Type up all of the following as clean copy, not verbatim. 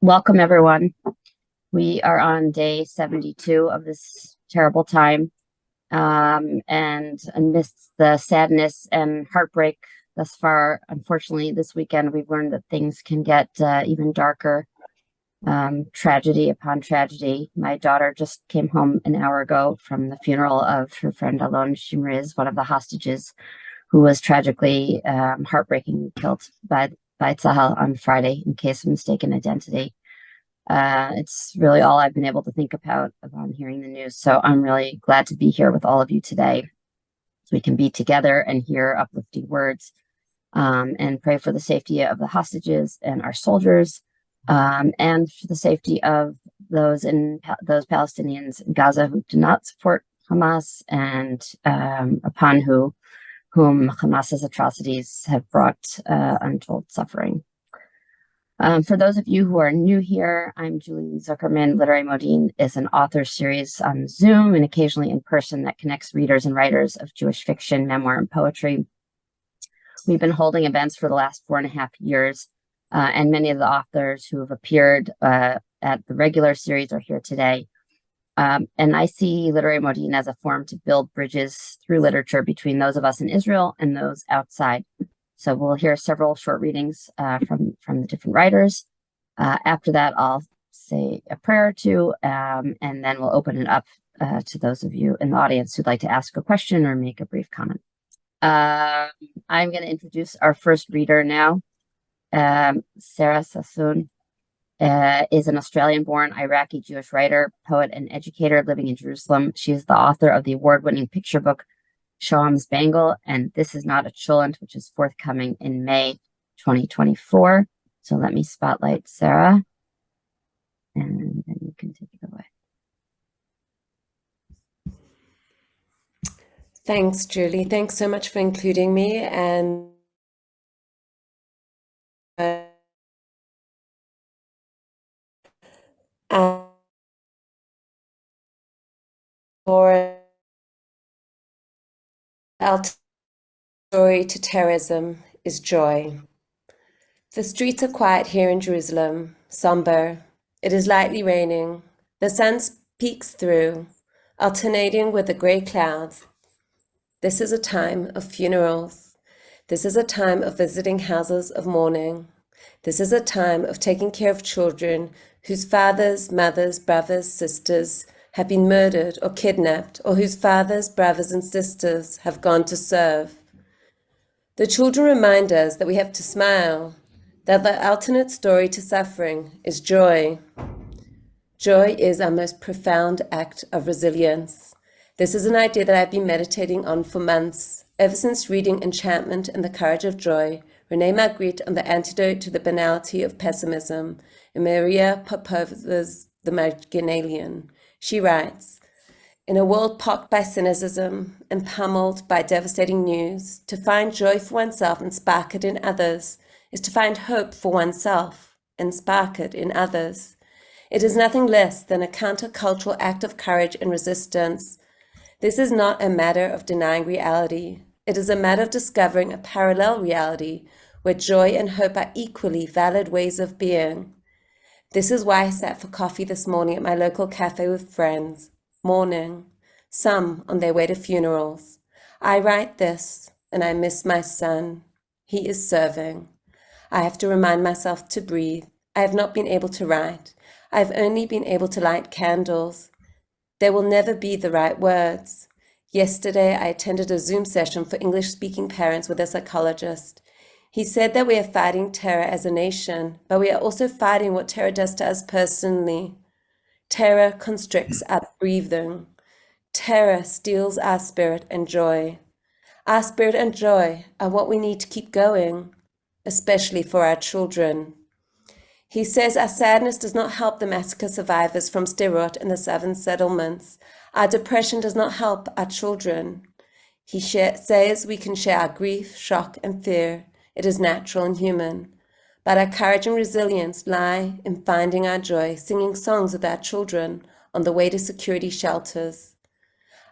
Welcome, everyone. We are on day 72 of this terrible time. And amidst the sadness and heartbreak thus far, unfortunately, this weekend, we've learned that things can get even darker. Tragedy upon tragedy. My daughter just came home an hour ago from the funeral of her friend Alon Shimriz, one of the hostages who was tragically, heartbreakingly killed by Tzahal on Friday in case of mistaken identity. It's really all I've been able to think about upon hearing the news. So I'm really glad to be here with all of you today, so we can be together and hear uplifting words, and pray for the safety of the hostages and our soldiers, and for the safety of those Palestinians in Gaza who do not support Hamas, and upon whom Hamas's atrocities have brought untold suffering. For those of you who are new here, I'm Julie Zuckerman. Literary Modiin is an author series on Zoom and occasionally in person that connects readers and writers of Jewish fiction, memoir, and poetry. We've been holding events for the last 4.5 years, and many of the authors who have appeared at the regular series are here today. And I see Literary Modiin as a forum to build bridges through literature between those of us in Israel and those outside. So we'll hear several short readings from the different writers. After that, I'll say a prayer or two, and then we'll open it up to those of you in the audience who'd like to ask a question or make a brief comment. I'm going to introduce our first reader now. Sarah Sassoon is an Australian-born Iraqi Jewish writer, poet, and educator living in Jerusalem. She is the author of the award-winning picture book Shoham's Bangle, and This Is Not a Cholent, which is forthcoming in May 2024. So let me spotlight Sarah, and then you can take it away. Thanks, Julie. Thanks so much for including me, and for our story to terrorism is joy. The streets are quiet here in Jerusalem, somber. It is lightly raining. The sun peeks through, alternating with the gray clouds. This is a time of funerals. This is a time of visiting houses of mourning. This is a time of taking care of children whose fathers, mothers, brothers, sisters have been murdered or kidnapped, or whose fathers, brothers, and sisters have gone to serve. The children remind us that we have to smile, that the alternate story to suffering is joy. Joy is our most profound act of resilience. This is an idea that I've been meditating on for months, ever since reading Enchantment and the Courage of Joy, René Magritte on the antidote to the banality of pessimism, in Maria Popova's The Marginalian. She writes, in a world pocked by cynicism and pummeled by devastating news, to find joy for oneself and spark it in others is to find hope for oneself and spark it in others. It is nothing less than a countercultural act of courage and resistance. This is not a matter of denying reality. It is a matter of discovering a parallel reality where joy and hope are equally valid ways of being. This is why I sat for coffee this morning at my local cafe with friends, mourning, some on their way to funerals. I write this, and I miss my son. He is serving. I have to remind myself to breathe. I have not been able to write. I have only been able to light candles. There will never be the right words. Yesterday, I attended a Zoom session for English-speaking parents with a psychologist. He said that we are fighting terror as a nation, but we are also fighting what terror does to us personally. Terror constricts our breathing. Terror steals our spirit and joy. Our spirit and joy are what we need to keep going, especially for our children. He says our sadness does not help the massacre survivors from Sderot and the southern settlements. Our depression does not help our children. He says we can share our grief, shock, and fear. It is natural and human. But our courage and resilience lie in finding our joy, singing songs with our children on the way to security shelters.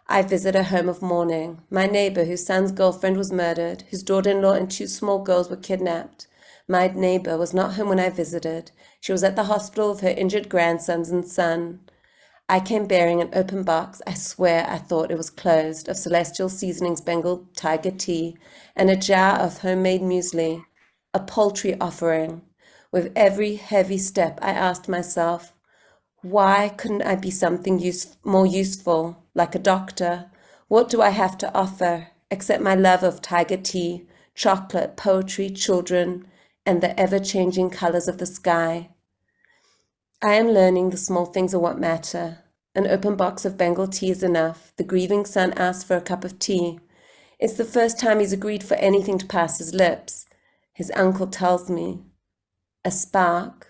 I visit a home of mourning. My neighbor, whose son's girlfriend was murdered, whose daughter-in-law and 2 small girls were kidnapped. My neighbor was not home when I visited. She was at the hospital with her injured grandsons and son. I came bearing an open box, I swear I thought it was closed, of Celestial Seasonings Bengal Tiger tea and a jar of homemade muesli, a paltry offering. With every heavy step, I asked myself, why couldn't I be something more useful, like a doctor? What do I have to offer, except my love of tiger tea, chocolate, poetry, children, and the ever-changing colors of the sky? I am learning the small things are what matter. An open box of Bengal tea is enough. The grieving son asks for a cup of tea. It's the first time he's agreed for anything to pass his lips. His uncle tells me. A spark.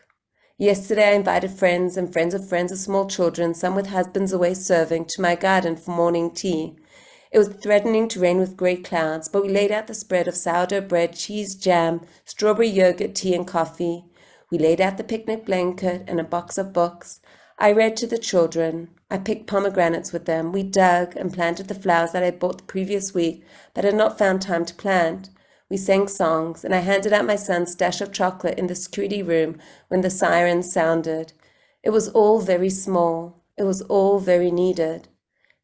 Yesterday I invited friends and friends of friends of small children, some with husbands away serving, to my garden for morning tea. It was threatening to rain with grey clouds, but we laid out the spread of sourdough bread, cheese, jam, strawberry yogurt, tea and coffee. We laid out the picnic blanket and a box of books. I read to the children. I picked pomegranates with them. We dug and planted the flowers that I had bought the previous week but had not found time to plant. We sang songs, and I handed out my son's stash of chocolate in the security room when the sirens sounded. It was all very small. It was all very needed.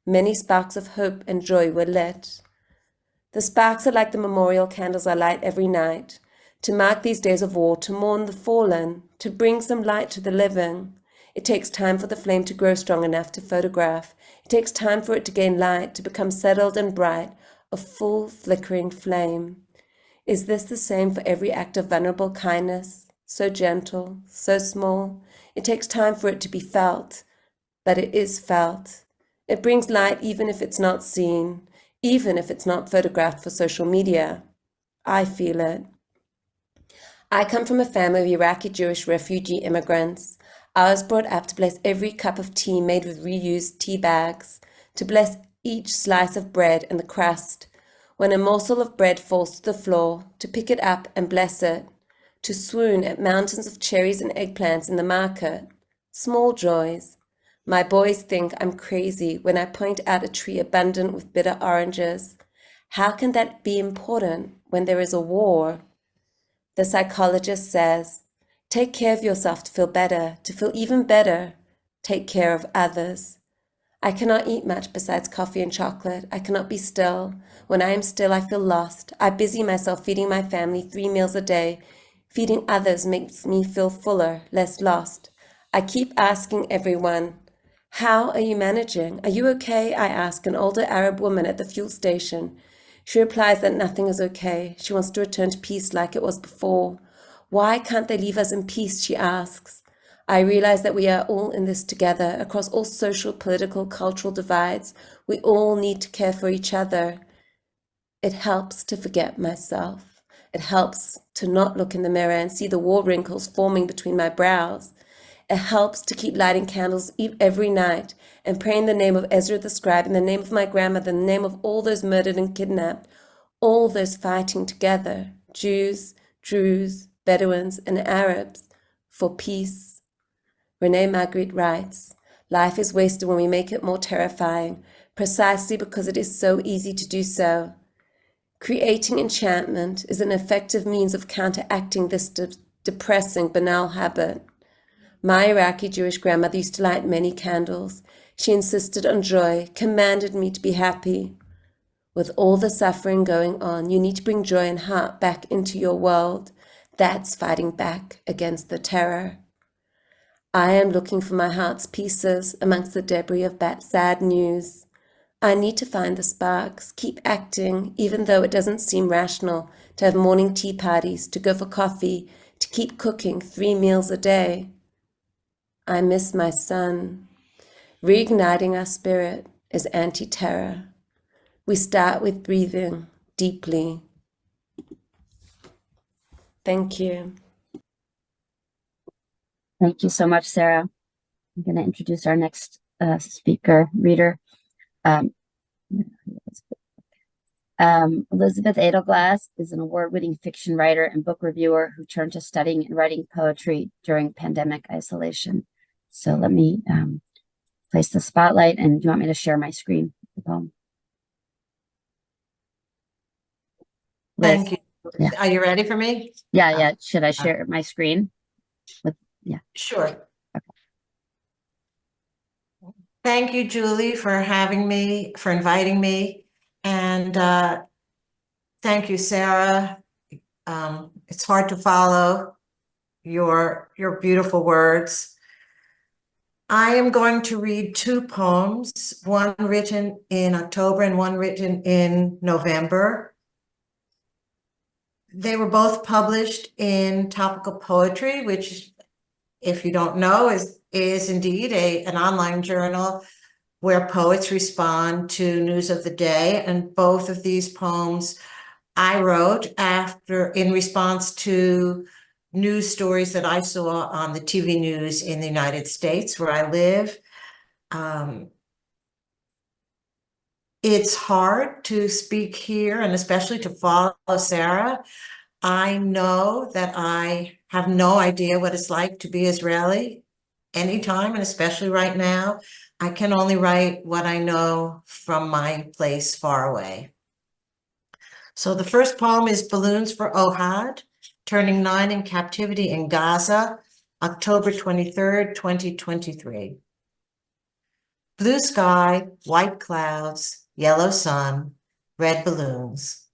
Many sparks of hope and joy were lit. The sparks are like the memorial candles I light every night, to mark these days of war, to mourn the fallen, to bring some light to the living. It takes time for the flame to grow strong enough to photograph. It takes time for it to gain light, to become settled and bright, a full flickering flame. Is this the same for every act of vulnerable kindness? So gentle, so small. It takes time for it to be felt, but it is felt. It brings light even if it's not seen, even if it's not photographed for social media. I feel it. I come from a family of Iraqi Jewish refugee immigrants. I was brought up to bless every cup of tea made with reused tea bags, to bless each slice of bread and the crust. When a morsel of bread falls to the floor, to pick it up and bless it, to swoon at mountains of cherries and eggplants in the market. Small joys. My boys think I'm crazy when I point out a tree abundant with bitter oranges. How can that be important when there is a war? The psychologist says, take care of yourself to feel better, to feel even better. Take care of others. I cannot eat much besides coffee and chocolate. I cannot be still. When I am still, I feel lost. I busy myself feeding my family 3 meals a day. Feeding others makes me feel fuller, less lost. I keep asking everyone, how are you managing? Are you okay? I ask an older Arab woman at the fuel station. She replies that nothing is okay. She wants to return to peace like it was before. Why can't they leave us in peace? She asks. I realize that we are all in this together, across all social, political, cultural divides. We all need to care for each other. It helps to forget myself. It helps to not look in the mirror and see the war wrinkles forming between my brows. It helps to keep lighting candles every night and pray in the name of Ezra the scribe, in the name of my grandmother, in the name of all those murdered and kidnapped, all those fighting together, Jews, Druze, Bedouins, and Arabs, for peace. Renee Magritte writes, life is wasted when we make it more terrifying, precisely because it is so easy to do so. Creating enchantment is an effective means of counteracting this depressing, banal habit. My Iraqi Jewish grandmother used to light many candles. She insisted on joy, commanded me to be happy. With all the suffering going on, you need to bring joy and heart back into your world. That's fighting back against the terror. I am looking for my heart's pieces amongst the debris of sad news. I need to find the sparks, keep acting, even though it doesn't seem rational to have morning tea parties, to go for coffee, to keep cooking 3 meals a day. I miss my son. Reigniting our spirit is anti-terror. We start with breathing deeply. Thank you. Thank you so much, Sarah. I'm going to introduce our next reader. Elizabeth Edelglass is an award-winning fiction writer and book reviewer who turned to studying and writing poetry during pandemic isolation. So let me place the spotlight, and do you want me to share my screen? The poem? Thank you. Yeah. Are you ready for me? Yeah. Should I share my screen? Sure. Thank you, Julie, for inviting me. And thank you, Sarah. It's hard to follow your beautiful words. I am going to read two poems, one written in October and one written in November. They were both published in Topical Poetry, which, if you don't know, is indeed an online journal where poets respond to news of the day. And both of these poems I wrote in response to news stories that I saw on the TV news in the United States, where I live. It's hard to speak here and especially to follow Sarah. I know that I have no idea what it's like to be Israeli anytime, and especially right now. I can only write what I know from my place far away. So the first poem is Balloons for Ohad, turning 9 in captivity in Gaza, October 23rd, 2023. Blue sky, white clouds, yellow sun, red balloons.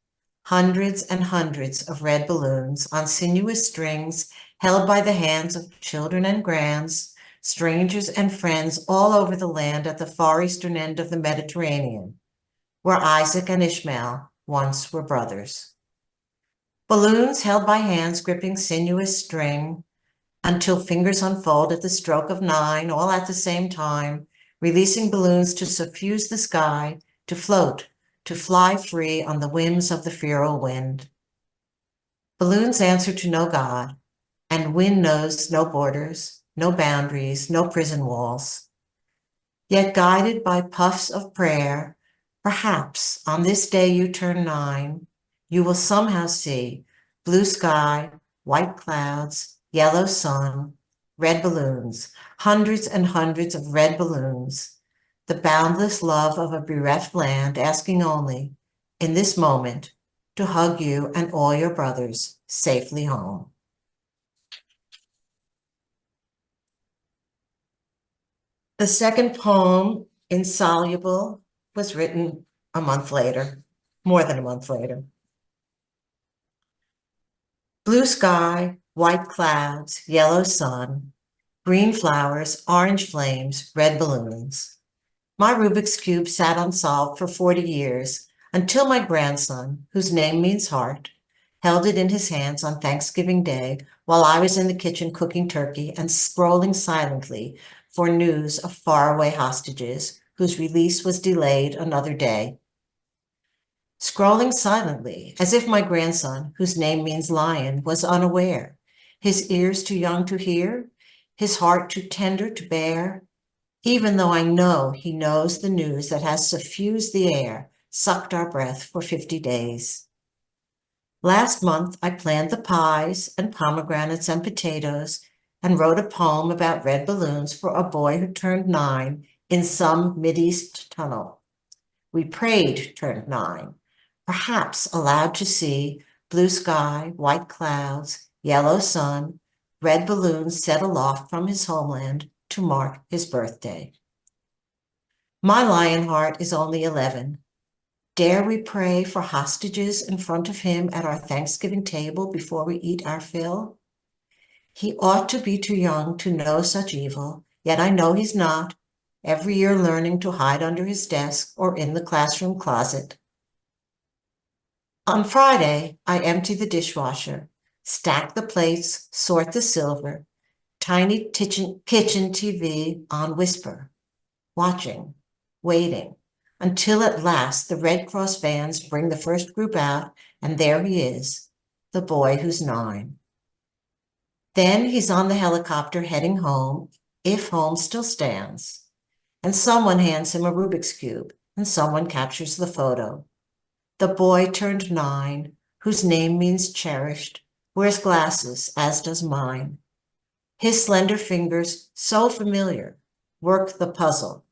Hundreds and hundreds of red balloons on sinuous strings held by the hands of children and grands, strangers and friends all over the land at the far eastern end of the Mediterranean, where Isaac and Ishmael once were brothers. Balloons held by hands gripping sinuous string until fingers unfold at the stroke of 9, all at the same time, releasing balloons to suffuse the sky, to float, to fly free on the whims of the feral wind. Balloons answer to no God, and wind knows no borders, no boundaries, no prison walls. Yet guided by puffs of prayer, perhaps on this day you turn 9, you will somehow see blue sky, white clouds, yellow sun, red balloons, hundreds and hundreds of red balloons, the boundless love of a bereft land asking only, in this moment, to hug you and all your brothers safely home. The second poem, Insoluble, was written a month later, more than a month later. Blue sky, white clouds, yellow sun, green flowers, orange flames, red balloons. My Rubik's Cube sat unsolved for 40 years until my grandson, whose name means heart, held it in his hands on Thanksgiving Day while I was in the kitchen cooking turkey and scrolling silently for news of faraway hostages whose release was delayed another day. Scrolling silently, as if my grandson, whose name means lion, was unaware, his ears too young to hear, his heart too tender to bear, even though I know he knows the news that has suffused the air, sucked our breath for 50 days. Last month, I planned the pies and pomegranates and potatoes and wrote a poem about red balloons for a boy who turned 9 in some Mideast tunnel. We prayed turned 9, perhaps allowed to see blue sky, white clouds, yellow sun, red balloons set aloft from his homeland to mark his birthday. My lion heart is only 11. Dare we pray for hostages in front of him at our Thanksgiving table before we eat our fill? He ought to be too young to know such evil, yet I know he's not, every year learning to hide under his desk or in the classroom closet. On Friday, I empty the dishwasher, stack the plates, sort the silver, tiny kitchen TV on whisper, watching, waiting, until at last the Red Cross vans bring the first group out, and there he is, the boy who's 9. Then he's on the helicopter heading home, if home still stands, and someone hands him a Rubik's Cube, and someone captures the photo. The boy turned 9, whose name means cherished, wears glasses, as does mine. His slender fingers, so familiar, work the puzzle.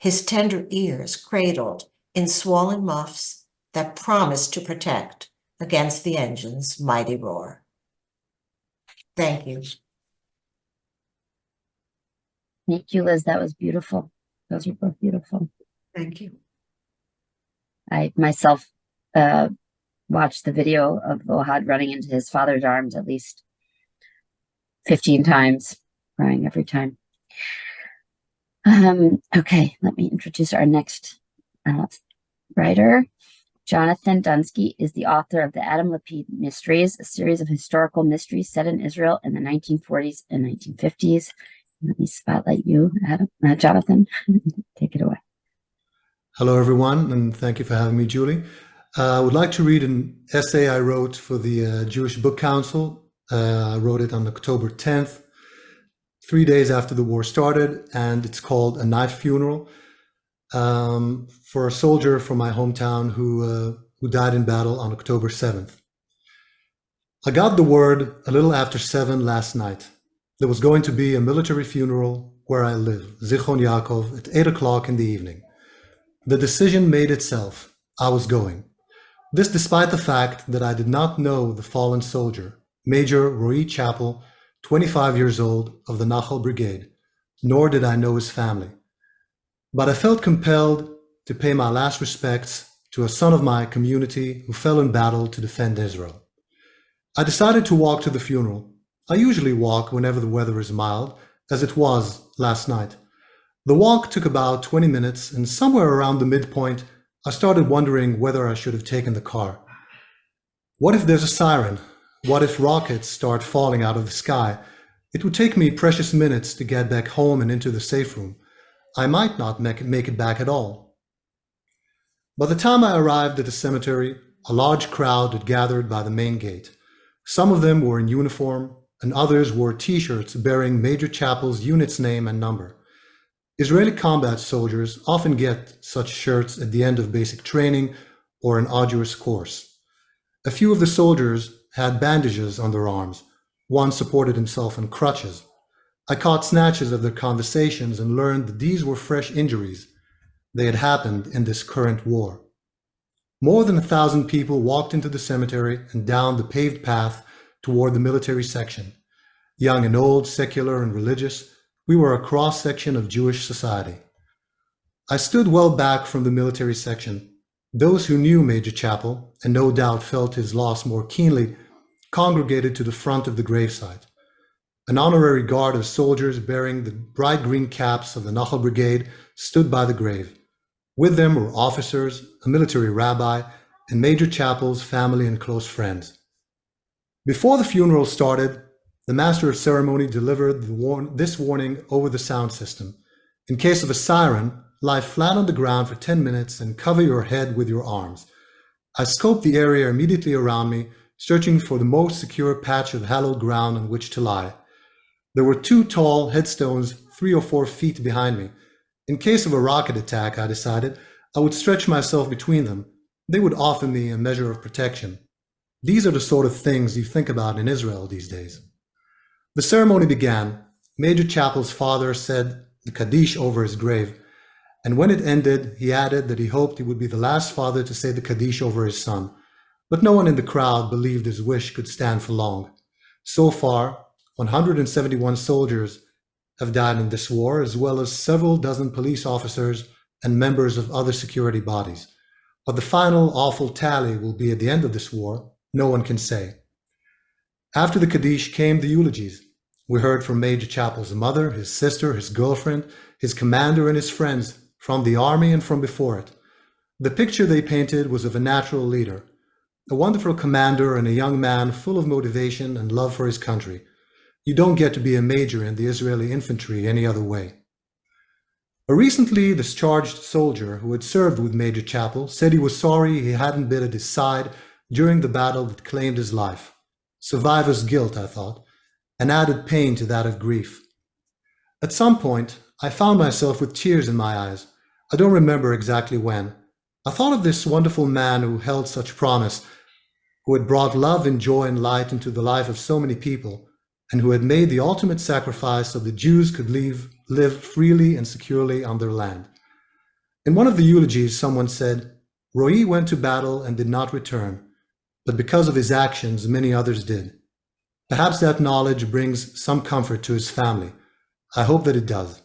His tender ears cradled in swollen muffs that promise to protect, against the engine's mighty roar. Thank you. Thank you, Liz. That was beautiful. Those were both beautiful. Thank you. I myself watched the video of Ohad running into his father's arms at least 15 times, crying every time. Okay, let me introduce our next writer. Jonathan Dunsky is the author of the Adam Lapid Mysteries, a series of historical mysteries set in Israel in the 1940s and 1950s. Let me spotlight you, Adam, Jonathan. Take it away. Hello, everyone, and thank you for having me, Julie. I would like to read an essay I wrote for the Jewish Book Council. I wrote it on October 10th, 3 days after the war started, and it's called A Knife Funeral, for a soldier from my hometown who died in battle on October 7th. I got the word a little after 7 last night. There was going to be a military funeral where I live, Zichron Yaakov, at 8 o'clock in the evening. The decision made itself. I was going. This despite the fact that I did not know the fallen soldier, Major Roy Chappell, 25 years old, of the Nachal Brigade, nor did I know his family. But I felt compelled to pay my last respects to a son of my community who fell in battle to defend Israel. I decided to walk to the funeral. I usually walk whenever the weather is mild, as it was last night. The walk took about 20 minutes, and somewhere around the midpoint, I started wondering whether I should have taken the car. What if there's a siren? What if rockets start falling out of the sky? It would take me precious minutes to get back home and into the safe room. I might not make it back at all. By the time I arrived at the cemetery, a large crowd had gathered by the main gate. Some of them were in uniform, and others wore T-shirts bearing Major Chappell's unit's name and number. Israeli combat soldiers often get such shirts at the end of basic training or an arduous course. A few of the soldiers had bandages on their arms. One supported himself on crutches. I caught snatches of their conversations and learned that these were fresh injuries. They had happened in this current war. More than 1,000 people walked into the cemetery and down the paved path toward the military section. Young and old, secular and religious, we were a cross-section of Jewish society. I stood well back from the military section. Those who knew Major Chappell, and no doubt felt his loss more keenly, congregated to the front of the gravesite. An honorary guard of soldiers bearing the bright green caps of the Nachal Brigade stood by the grave. With them were officers, a military rabbi, and Major Chappell's family and close friends. Before the funeral started, the master of ceremony delivered this warning over the sound system. In case of a siren, lie flat on the ground for 10 minutes and cover your head with your arms. I scoped the area immediately around me, searching for the most secure patch of hallowed ground on which to lie. There were 2 tall headstones 3 or 4 feet behind me. In case of a rocket attack, I decided, I would stretch myself between them. They would offer me a measure of protection. These are the sort of things you think about in Israel these days. The ceremony began. Major Chappell's father said the Kaddish over his grave, and when it ended, he added that he hoped he would be the last father to say the Kaddish over his son. But no one in the crowd believed his wish could stand for long. So far, 171 soldiers have died in this war, as well as several dozen police officers and members of other security bodies. What the final awful tally will be at the end of this war, no one can say. After the Kaddish came the eulogies. We heard from Major Chappell's mother, his sister, his girlfriend, his commander, and his friends, from the army and from before it. The picture they painted was of a natural leader, a wonderful commander and a young man full of motivation and love for his country. You don't get to be a major in the Israeli infantry any other way. A recently discharged soldier who had served with Major Chappell said he was sorry he hadn't been at his side during the battle that claimed his life. Survivor's guilt, I thought, and added pain to that of grief. At some point, I found myself with tears in my eyes. I don't remember exactly when. I thought of this wonderful man who held such promise, who had brought love and joy and light into the life of so many people, and who had made the ultimate sacrifice so the Jews could live freely and securely on their land. In one of the eulogies, someone said, Roy went to battle and did not return, but because of his actions, many others did. Perhaps that knowledge brings some comfort to his family. I hope that it does.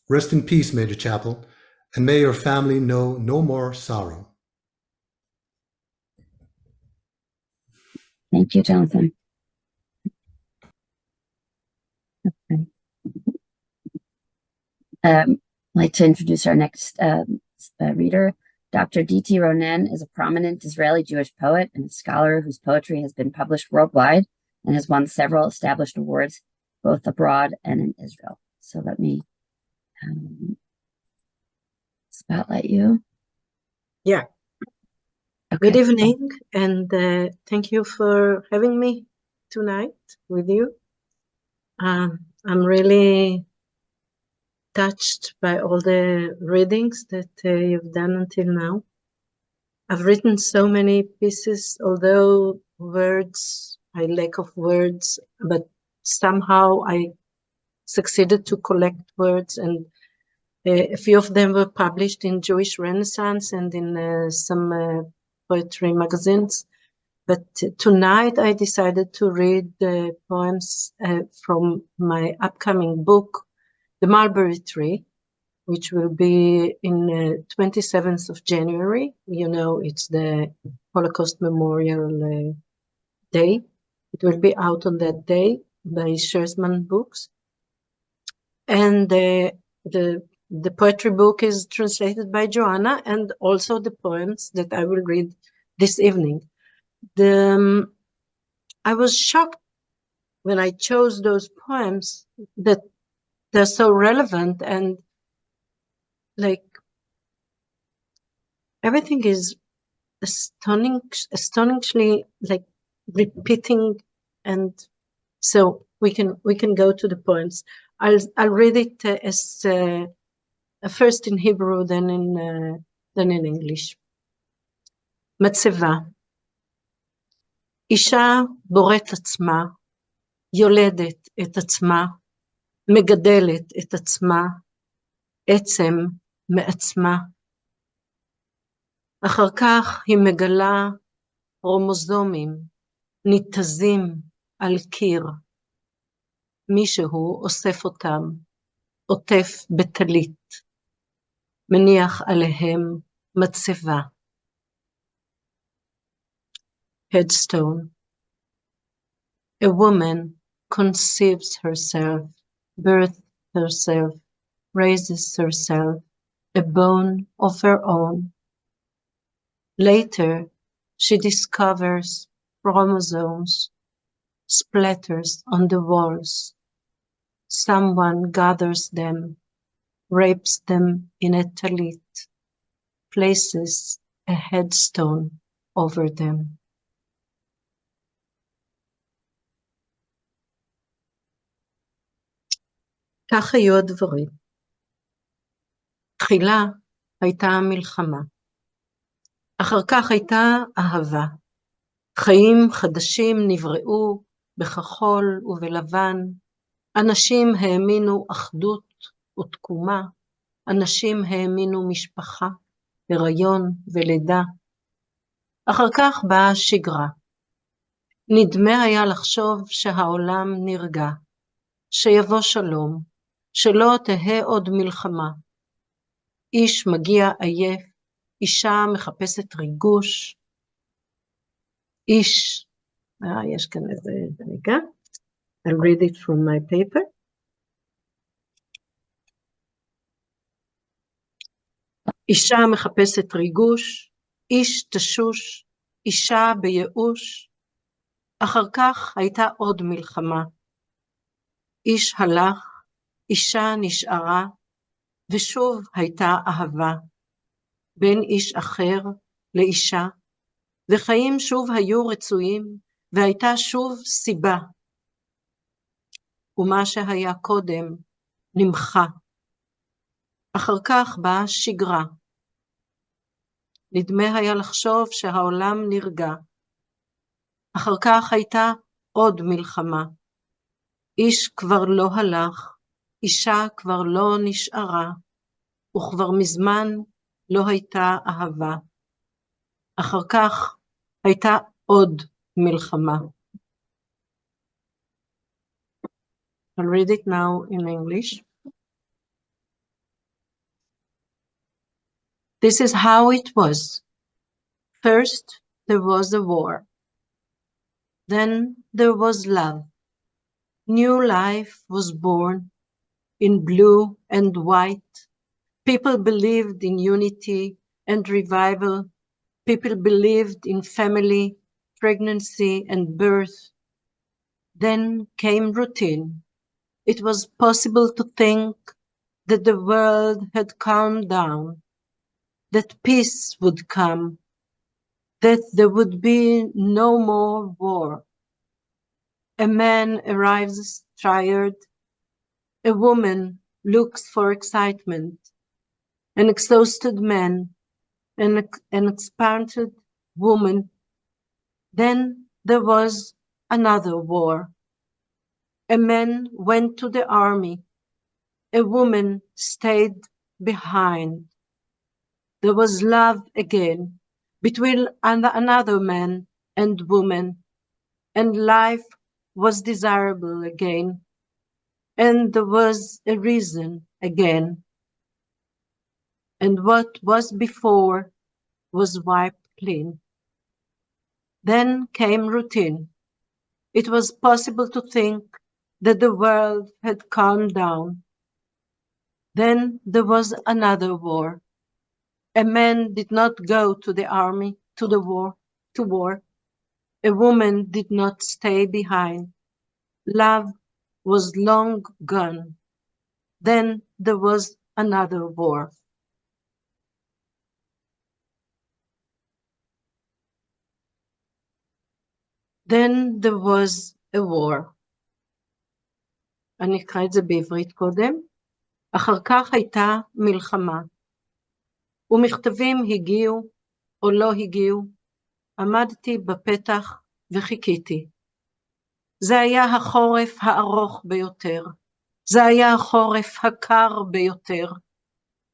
Rest in peace, Major Chapel, and may your family know no more sorrow. Thank you, Jonathan. Okay. I'd like to introduce our next reader. Dr. Diti Ronen is a prominent Israeli Jewish poet and a scholar whose poetry has been published worldwide and has won several established awards, both abroad and in Israel. So let me spotlight you. Yeah. Okay. Good evening, and thank you for having me tonight with you. I'm really touched by all the readings that you've done until now. I've written so many pieces, although I lack of words, but somehow I succeeded to collect words, and a few of them were published in Jewish Renaissance and in some poetry magazines. But tonight I decided to read the poems from my upcoming book, The Mulberry Tree, which will be in 27th of January. You know, it's the Holocaust Memorial Day. It will be out on that day by Shersman Books. And the poetry book is translated by Joanna, and also the poems that I will read this evening. I was shocked when I chose those poems that they're so relevant, and like everything is astonishingly like repeating, and so we can go to the poems. I'll read it as first in Hebrew, then in English. מצבה. אישה בוראת עצמה, יולדת את עצמה, מגדלת את עצמה, עצם מעצמה. אחר כך היא מגלה כרומוזומים ניתזים על קיר. מישהו אוסף אותם, עוטף בטלית, מניח עליהם מצבה. Headstone. A woman conceives herself, births herself, raises herself, a bone of her own. Later, she discovers chromosomes, splatters on the walls. Someone gathers them, wraps them in a talit, places a headstone over them. כך היו הדברים. תחילה הייתה מלחמה. אחר כך הייתה אהבה. חיים חדשים נבראו בכחול ובלבן. אנשים האמינו אחדות ותקומה. אנשים האמינו משפחה, הריון ולידה. אחר כך באה שגרה. נדמה היה לחשוב שהעולם נרגע. שיבוא שלום, שלא תהא עוד מלחמה. איש מגיע עייף, אישה מחפשת ריגוש. איש, יש כאן איזה רגע. I'll read it from my paper. אישה מחפשת ריגוש, איש תשוש, אישה בייאוש. אחר כך הייתה עוד מלחמה. איש הלך, אישה נשארה, ושוב הייתה אהבה, בין איש אחר לאישה, וחיים שוב היו רצויים, והייתה שוב סיבה. ומה שהיה קודם נמחה. אחר כך באה שגרה. נדמה היה לחשוב שהעולם נרגע. אחר כך הייתה עוד מלחמה. איש כבר לא הלך, אישה כבר לא נשארה, וכבר מזמן לא הייתה אהבה. אחר כך הייתה עוד מלחמה. I'll read it now in English. This is how it was. First, there was a war. Then there was love. New life was born in blue and white. People believed in unity and revival. People believed in family, pregnancy, and birth. Then came routine. It was possible to think that the world had calmed down, that peace would come, that there would be no more war. A man arrives tired. A woman looks for excitement. An exhausted man, an expanded woman. Then there was another war. A man went to the army. A woman stayed behind. There was love again between another man and woman, and life was desirable again, and there was a reason again. And what was before was wiped clean. Then came routine. It was possible to think that the world had calmed down. Then there was another war. A man did not go to the army, to war. A woman did not stay behind. Love was long gone. Then there was another war. Then there was a war. אני אקרא את זה בעברית קודם. אחר כך הייתה מלחמה. ומכתבים הגיעו או לא הגיעו. עמדתי בפתח וחיכיתי. זה היה החורף הארוך ביותר. זה היה החורף הקר ביותר.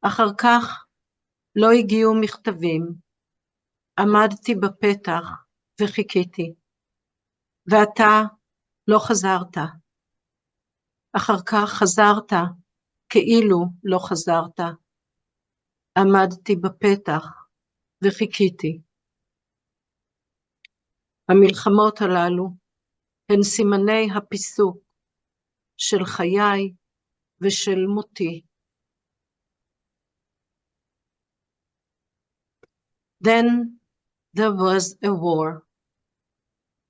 אחר כך לא הגיעו מכתבים. עמדתי בפתח וחיכיתי. ואתה לא חזרת. אחר כך חזרת כאילו לא חזרת. עמדתי בפתח וחיכיתי. המלחמות הללו הן סימני הפיסוק של חיי ושל מותי. Then there was a war,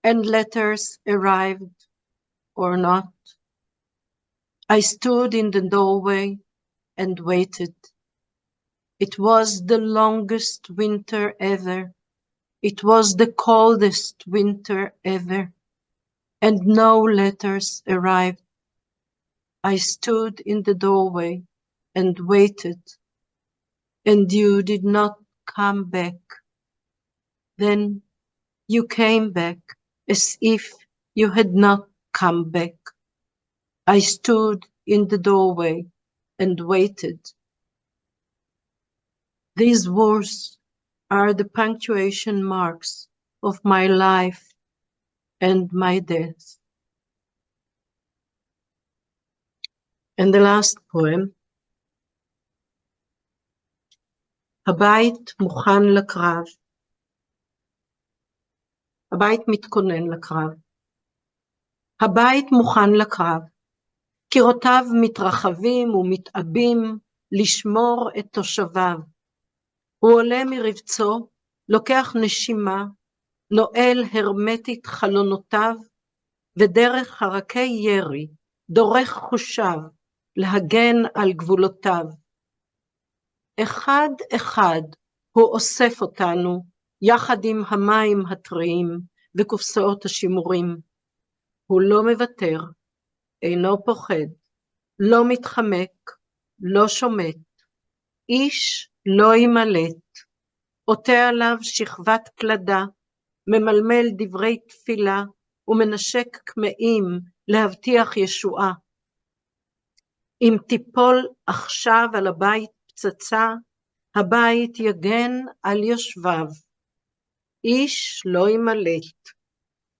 and letters arrived or not. I stood in the doorway and waited. It was the longest winter ever. It was the coldest winter ever, and no letters arrived. I stood in the doorway and waited, and you did not come back. Then you came back as if you had not come back. I stood in the doorway and waited. These words are the punctuation marks of my life and my death. And the last poem. הבית מוכן לקרב. הבית מתכונן לקרב. הבית מוכן לקרב. קירותיו מתרחבים ומתעבים לשמור את תושביו. הוא עולה מרבצו, לוקח נשימה, נועל הרמטית חלונותיו, ודרך חרקי ירי דורך חושיו להגן על גבולותיו. אחד אחד הוא אוסף אותנו יחד עם המים הטריים וקופסאות השימורים. הוא לא מוותר, אינו פוחד, לא מתחמק, לא שומט. איש לא ימלט, עוטה עליו שכבת פלדה, ממלמל דברי תפילה ומנשק קמעים להבטיח ישועה. אם תיפול עכשיו על הבית פצצה, הבית יגן על יושביו. איש לא ימלט.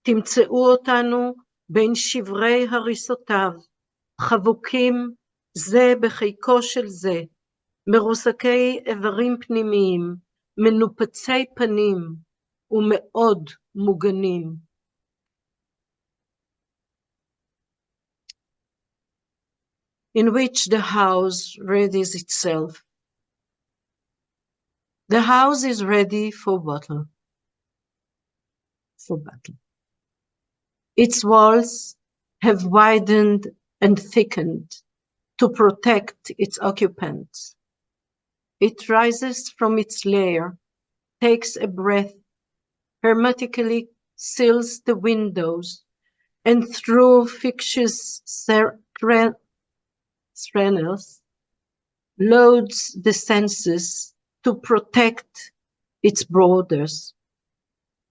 תמצאו אותנו בין שברי הריסותיו, חבוקים זה בחיקו של זה, מרוסקי איברים פנימיים, מנופצי פנים ומאוד מוגנים. In which the house readies itself. The house is ready for battle. Its walls have widened and thickened to protect its occupants. It rises from its lair, takes a breath, hermetically seals the windows, and through fictitious threnels, loads the senses to protect its borders.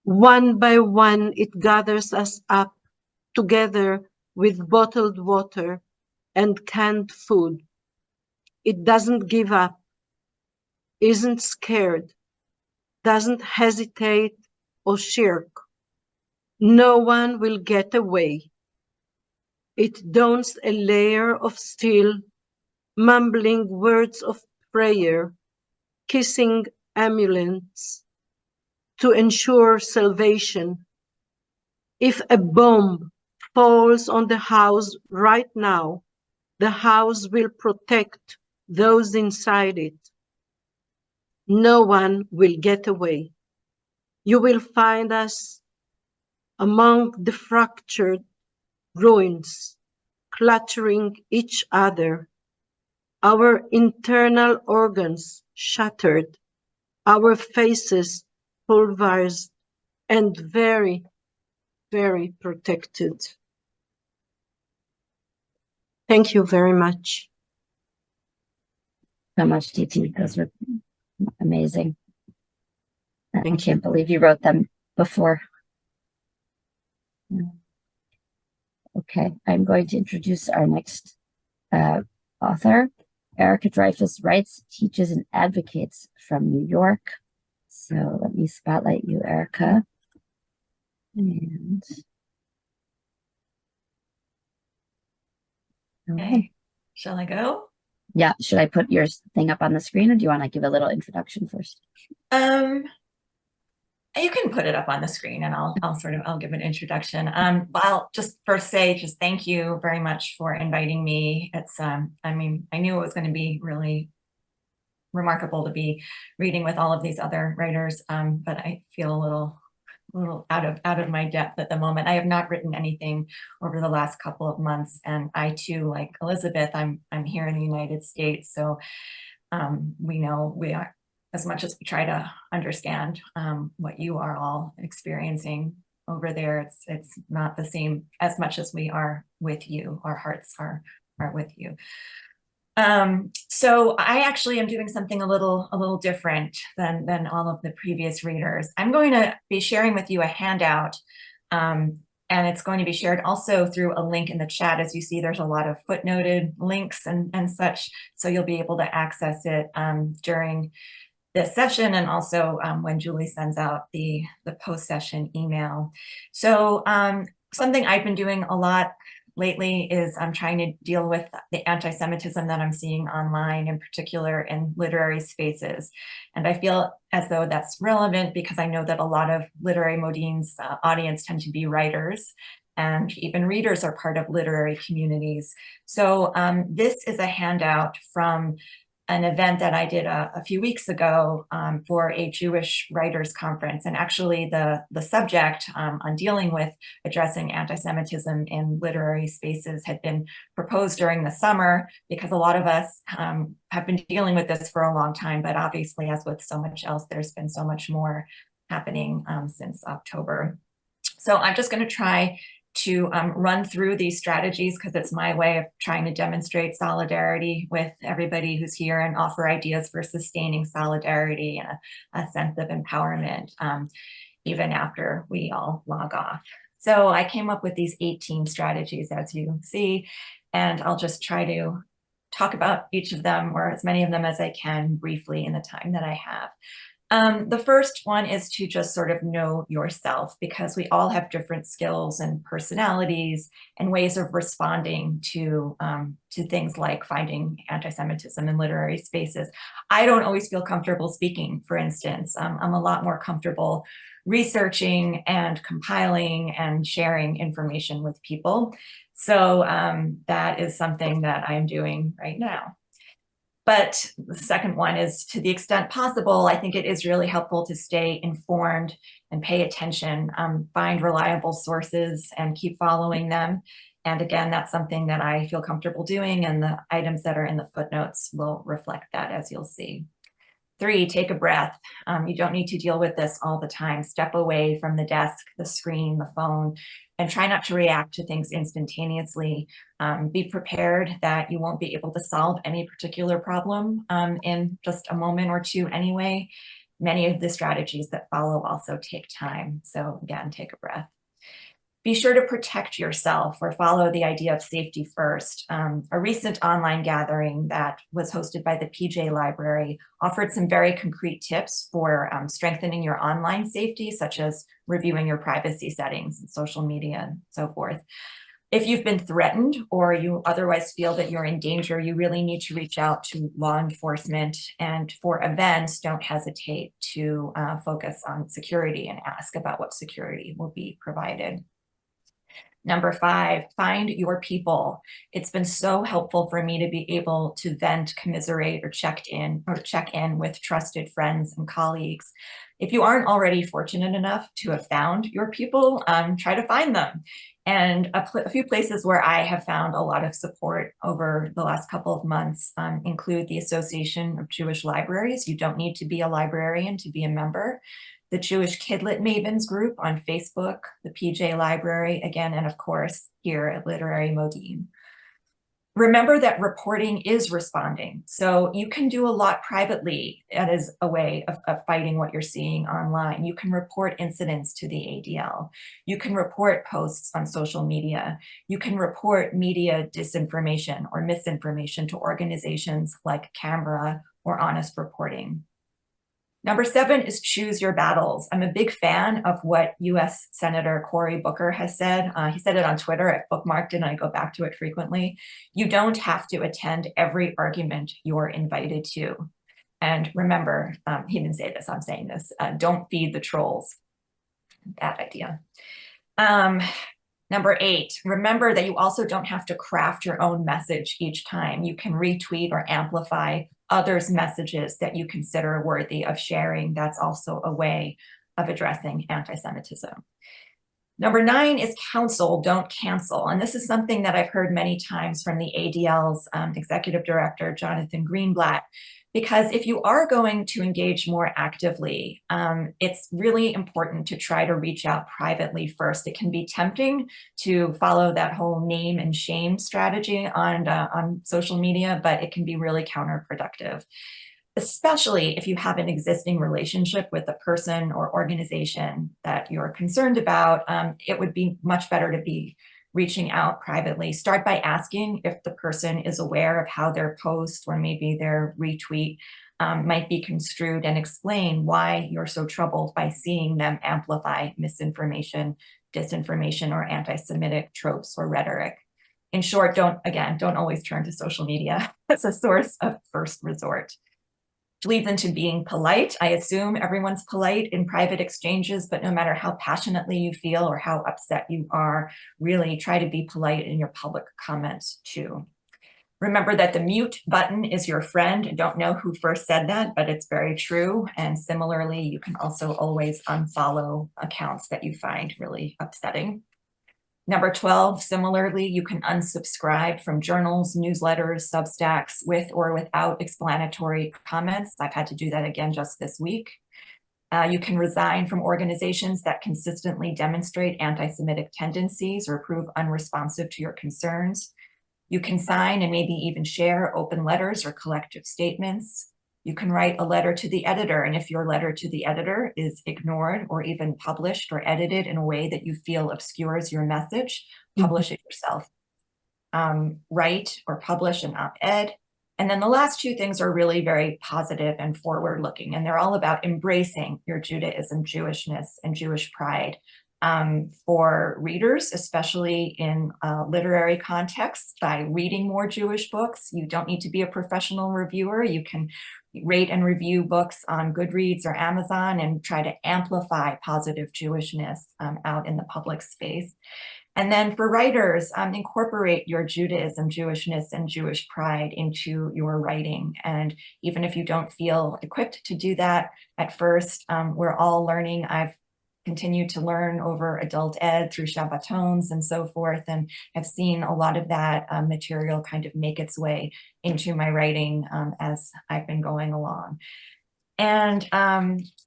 One by one, it gathers us up together with bottled water and canned food. It doesn't give up, isn't scared, doesn't hesitate or shirk. No one will get away. It dons a layer of steel, mumbling words of prayer, kissing amulets to ensure salvation. If a bomb falls on the house right now, the house will protect those inside it. No one will get away. You will find us among the fractured ruins, cluttering each other, our internal organs shattered, our faces pulverized, and very, very protected. Thank you very much. So much, Diti. Those were amazing. I Thank can't believe you wrote them before. Okay, I'm going to introduce our next author. Erika Dreifus writes, teaches, and advocates from New York. So let me spotlight you, Erika. And okay, shall I go? Yeah, should I put your thing up on the screen, or do you want to give a little introduction first? You can put it up on the screen, and I'll give an introduction. I'll just first say just thank you very much for inviting me. It's I mean, I knew it was going to be really remarkable to be reading with all of these other writers, but I feel a little out of my depth at the moment. I have not written anything over the last couple of months, and I too, like Elizabeth, I'm here in the United States, so we know we are, as much as we try to understand what you are all experiencing over there, it's not the same as much as we are with you. Our hearts are with you. So I actually am doing something a little different than all of the previous readers. I'm going to be sharing with you a handout, and it's going to be shared also through a link in the chat. As you see, there's a lot of footnoted links and such, so you'll be able to access it during this session, and also when Julie sends out the post-session email. So something I've been doing a lot lately is I'm trying to deal with the anti-Semitism that I'm seeing online, in particular in literary spaces. And I feel as though that's relevant because I know that a lot of Literary Modiin's audience tend to be writers, and even readers are part of literary communities. So this is a handout from an event that I did a few weeks ago for a Jewish writers conference. And actually the subject on dealing with addressing anti-Semitism in literary spaces had been proposed during the summer, because a lot of us have been dealing with this for a long time, but obviously, as with so much else, there's been so much more happening since October. So I'm just going to try to run through these strategies, because it's my way of trying to demonstrate solidarity with everybody who's here and offer ideas for sustaining solidarity and a sense of empowerment, even after we all log off. So I came up with these 18 strategies, as you see, and I'll just try to talk about each of them, or as many of them as I can, briefly in the time that I have. The first one is to just sort of know yourself, because we all have different skills and personalities and ways of responding to things like finding anti-Semitism in literary spaces. I don't always feel comfortable speaking, for instance. I'm a lot more comfortable researching and compiling and sharing information with people. So that is something that I'm doing right now. But the second one is, to the extent possible, I think it is really helpful to stay informed and pay attention, find reliable sources and keep following them. And again, that's something that I feel comfortable doing, and the items that are in the footnotes will reflect that, as you'll see. 3, take a breath. You don't need to deal with this all the time. Step away from the desk, the screen, the phone, and try not to react to things instantaneously. Be prepared that you won't be able to solve any particular problem in just a moment or two anyway. Many of the strategies that follow also take time. So again, take a breath. Be sure to protect yourself, or follow the idea of safety first. A recent online gathering that was hosted by the PJ Library offered some very concrete tips for strengthening your online safety, such as reviewing your privacy settings and social media and so forth. If you've been threatened or you otherwise feel that you're in danger, you really need to reach out to law enforcement. And for events, don't hesitate to focus on security and ask about what security will be provided. Number 5, find your people. It's been so helpful for me to be able to vent, commiserate, or check in with trusted friends and colleagues. If you aren't already fortunate enough to have found your people, try to find them. And a few places where I have found a lot of support over the last couple of months include the Association of Jewish Libraries. You don't need to be a librarian to be a member. The Jewish Kidlit Mavens group on Facebook, the PJ Library, again, and of course, here at Literary Modiin. Remember that reporting is responding. So you can do a lot privately. That is a way of fighting what you're seeing online. You can report incidents to the ADL. You can report posts on social media. You can report media disinformation or misinformation to organizations like Canberra or Honest Reporting. Number 7 is choose your battles. I'm a big fan of what US Senator Cory Booker has said. He said it on Twitter. I bookmarked it and I go back to it frequently. You don't have to attend every argument you're invited to. And remember, he didn't say this, I'm saying this, don't feed the trolls. Bad idea. Number 8, remember that you also don't have to craft your own message each time. You can retweet or amplify others' messages that you consider worthy of sharing. That's also a way of addressing anti-Semitism. Number 9 is counsel, don't cancel. And this is something that I've heard many times from the ADL's executive director, Jonathan Greenblatt, because if you are going to engage more actively, it's really important to try to reach out privately first. It can be tempting to follow that whole name and shame strategy on social media, but it can be really counterproductive, especially if you have an existing relationship with a person or organization that you're concerned about. It would be much better to be reaching out privately. Start by asking if the person is aware of how their post or maybe their retweet might be construed, and explain why you're so troubled by seeing them amplify misinformation, disinformation, or anti-Semitic tropes or rhetoric. In short, don't always turn to social media as a source of first resort. Which leads into being polite. I assume everyone's polite in private exchanges, but no matter how passionately you feel or how upset you are, really try to be polite in your public comments too. Remember that the mute button is your friend. I don't know who first said that, but it's very true. And similarly, you can also always unfollow accounts that you find really upsetting. Number 12, similarly, you can unsubscribe from journals, newsletters, Substacks with or without explanatory comments. I've had to do that again just this week. You can resign from organizations that consistently demonstrate anti-Semitic tendencies or prove unresponsive to your concerns. You can sign and maybe even share open letters or collective statements. You can write a letter to the editor, and if your letter to the editor is ignored or even published or edited in a way that you feel obscures your message, publish it yourself. Write or publish an op-ed. And then the last two things are really very positive and forward looking, and they're all about embracing your Judaism, Jewishness, and Jewish pride. For readers, especially in literary contexts, by reading more Jewish books. You don't need to be a professional reviewer. You can rate and review books on Goodreads or Amazon and try to amplify positive Jewishness out in the public space. And then for writers, incorporate your Judaism, Jewishness, and Jewish pride into your writing. And even if you don't feel equipped to do that at first, we're all learning. I've continued to learn over adult ed through Shabbatons and so forth, and have seen a lot of that material kind of make its way into my writing as I've been going along. And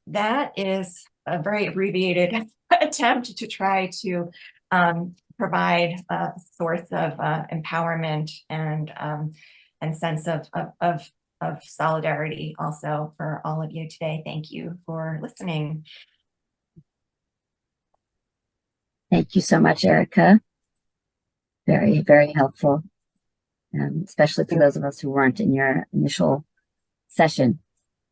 that is a very abbreviated attempt to try to provide a source of empowerment and sense of solidarity also for all of you today. Thank you for listening. Thank you so much, Erika. Very, very helpful, especially for those of us who weren't in your initial session.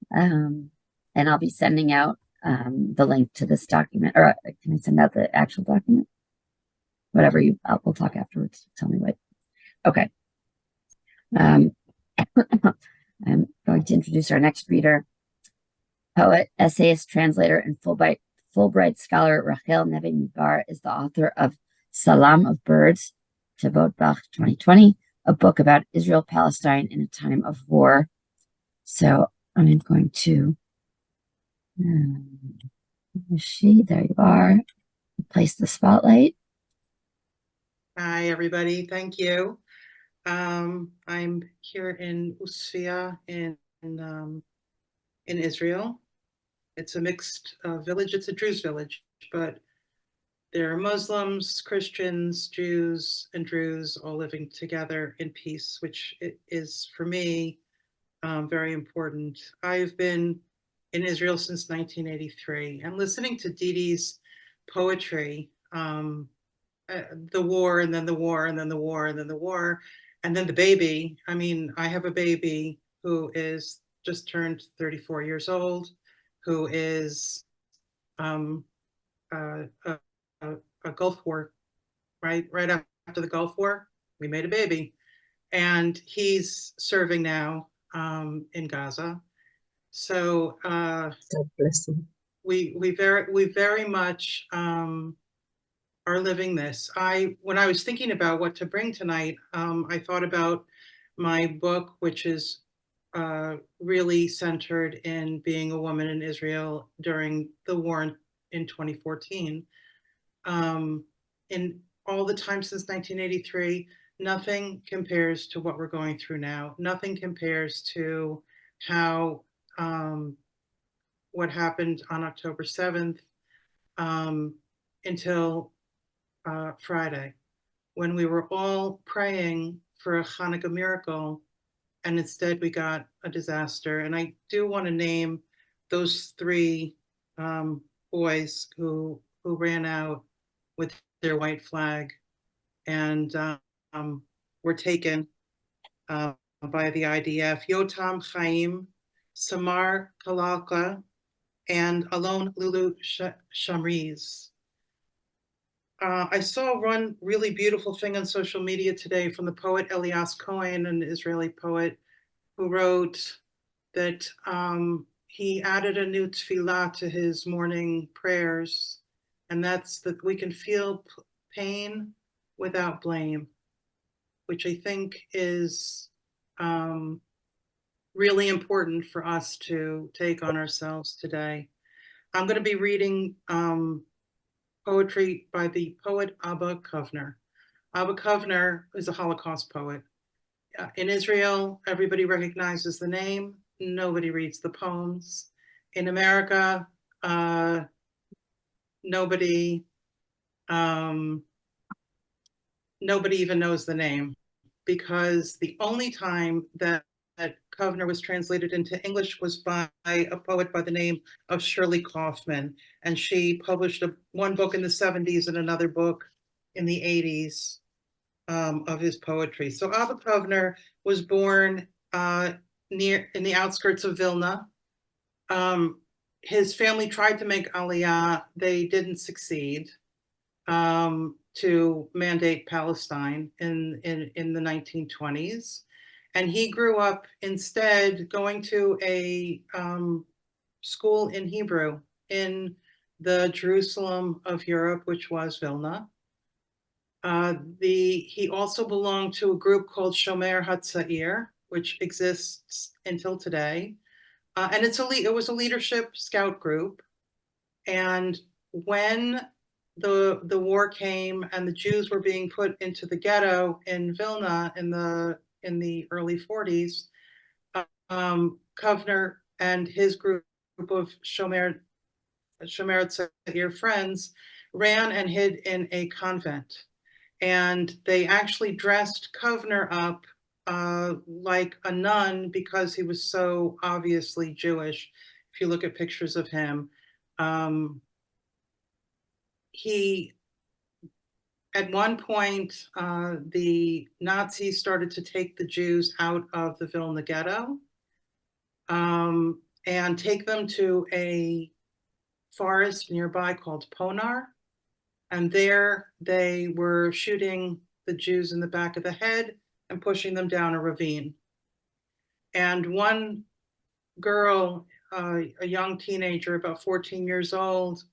And I'll be sending out the link to this document, or can I send out the actual document? Whatever we'll talk afterwards. Tell me what. Okay. I'm going to introduce our next reader, poet, essayist, translator, and Fulbright scholar Rachel Neve-Midbar is the author of Salam of Birds, Tavot Bach 2020, a book about Israel-Palestine in a time of war. So I'm going to, there you are, place the spotlight. Hi, everybody. Thank you. I'm here in Usfia in Israel. It's a mixed village. It's a Druze village, but there are Muslims, Christians, Jews, and Druze all living together in peace, which is, for me, very important. I've been in Israel since 1983, and listening to Diti's poetry, the war, and then the war, and then the war, and then the war, and then the baby. I mean, I have a baby who is just turned 34 years old, who is a Gulf War, right after the Gulf War, we made a baby, and he's serving now in Gaza. So God bless him. we very much are living this. When I was thinking about what to bring tonight, I thought about my book, which is really centered in being a woman in Israel during the war in 2014. In all the time since 1983, nothing compares to what we're going through now. Nothing compares to how what happened on October 7th until Friday, when we were all praying for a Hanukkah miracle, and instead we got a disaster. And I do want to name those three boys who ran out with their white flag and were taken by the IDF. Yotam Chaim, Samar Kalalka, and Alon Lulu Shamriz. I saw one really beautiful thing on social media today from the poet Elias Cohen, an Israeli poet, who wrote that he added a new tefillah to his morning prayers, and that's that we can feel pain without blame, which I think is really important for us to take on ourselves today. I'm going to be reading poetry by the poet Abba Kovner. Abba Kovner is a Holocaust poet. In Israel, everybody recognizes the name. Nobody reads the poems. In America, nobody even knows the name, because the only time that Kovner was translated into English was by a poet by the name of Shirley Kaufman. And she published one book in the 70s and another book in the 80s of his poetry. So Abba Kovner was born in the outskirts of Vilna. His family tried to make Aliyah. They didn't succeed to mandate Palestine in the 1920s. And he grew up instead going to a school in Hebrew in the Jerusalem of Europe, which was Vilna. He also belonged to a group called Shomer HaTzair, which exists until today. And it was a leadership scout group. And when the war came and the Jews were being put into the ghetto in Vilna in the early 40s, Kovner and his group of Shomer HaTzair friends ran and hid in a convent. And they actually dressed Kovner up like a nun because he was so obviously Jewish. If you look at pictures of him, at one point, the Nazis started to take the Jews out of the Vilna ghetto and take them to a forest nearby called Ponar. And there they were shooting the Jews in the back of the head and pushing them down a ravine. And one girl, a young teenager, about 14 years old,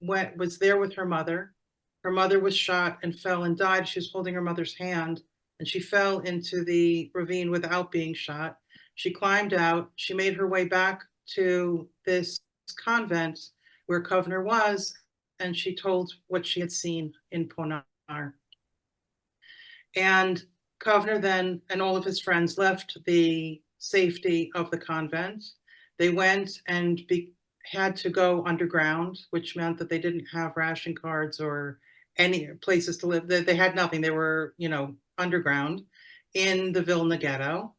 was there with her mother. Her mother was shot and fell and died. She was holding her mother's hand, and she fell into the ravine without being shot. She climbed out. She made her way back to this convent where Kovner was, and she told what she had seen in Ponar. And Kovner then and all of his friends left the safety of the convent. They went and had to go underground, which meant that they didn't have ration cards or any places to live. They had nothing. They were, underground in the Vilna ghetto.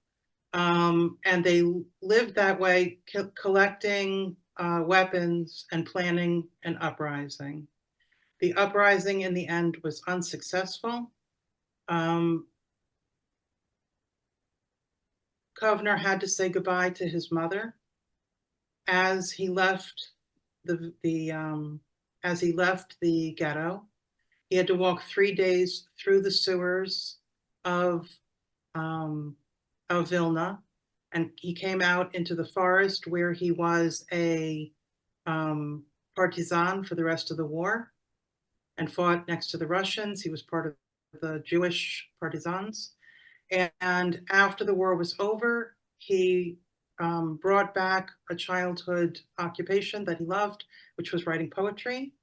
And they lived that way, collecting weapons and planning an uprising. The uprising in the end was unsuccessful. Kovner had to say goodbye to his mother as he left the ghetto. He had to walk 3 days through the sewers of Vilna, and he came out into the forest where he was a partisan for the rest of the war and fought next to the Russians. He was part of the Jewish partisans. And after the war was over, he brought back a childhood occupation that he loved, which was writing poetry.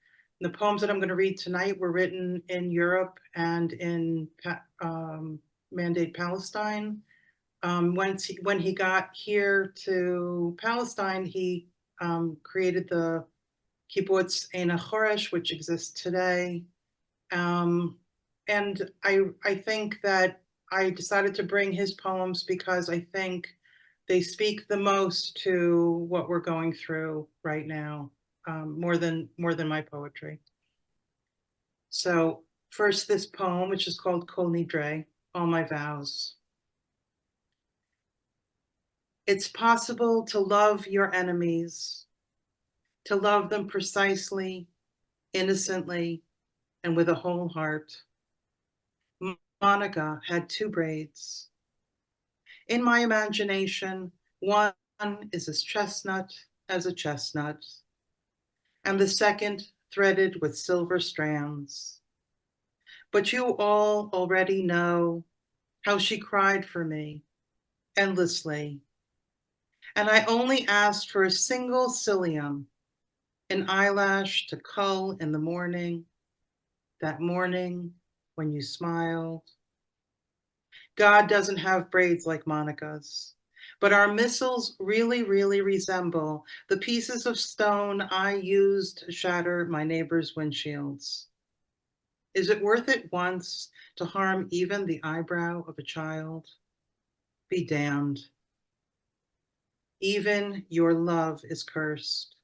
And the poems that I'm going to read tonight were written in Europe and in Mandate Palestine. When he got here to Palestine, he created the kibbutz Ein HaChoresh, which exists today. And I think that I decided to bring his poems because I think they speak the most to what we're going through right now, more than my poetry. So first, this poem, which is called Kol Nidre, All My Vows. It's possible to love your enemies, to love them precisely, innocently, and with a whole heart. Monica had 2 braids. In my imagination, one is as chestnut as a chestnut, and the second threaded with silver strands. But you all already know how she cried for me, endlessly. And I only asked for a single cilium, an eyelash to cull in the morning, that morning when you smiled. God doesn't have braids like Monica's, but our missiles really, really resemble the pieces of stone I used to shatter my neighbor's windshields. Is it worth it once to harm even the eyebrow of a child? Be damned. Even your love is cursed.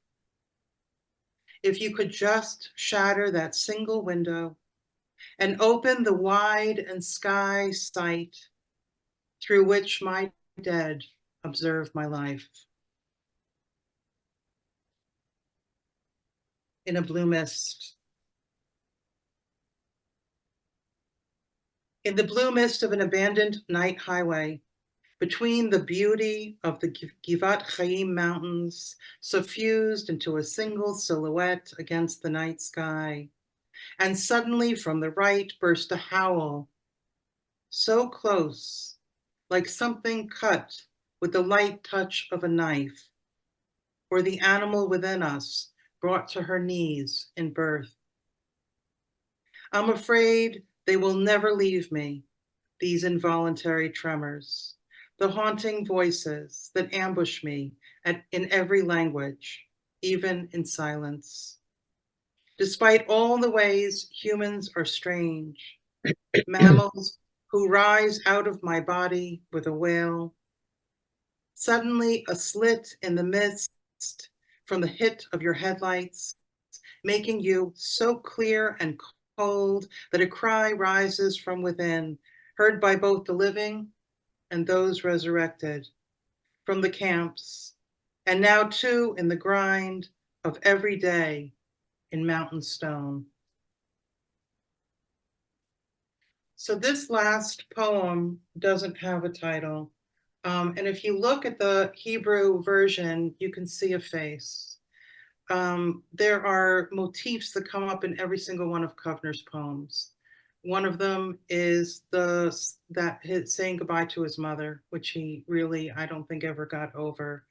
If you could just shatter that single window and open the wide and sky sight through which my dead observe my life. In a blue mist. In the blue mist of an abandoned night highway, between the beauty of the Givat Chaim mountains, suffused into a single silhouette against the night sky, and suddenly from the right burst a howl, so close, like something cut with the light touch of a knife, or the animal within us brought to her knees in birth. I'm afraid they will never leave me, these involuntary tremors, the haunting voices that ambush me in every language, even in silence. Despite all the ways humans are strange, mammals who rise out of my body with a wail, suddenly a slit in the mist from the hit of your headlights, making you so clear and cold that a cry rises from within, heard by both the living and those resurrected from the camps, and now too in the grind of every day in Mountain Stone. So this last poem doesn't have a title. And if you look at the Hebrew version, you can see a face. There are motifs that come up in every single one of Kovner's poems. One of them is his saying goodbye to his mother, which he really, I don't think, ever got over.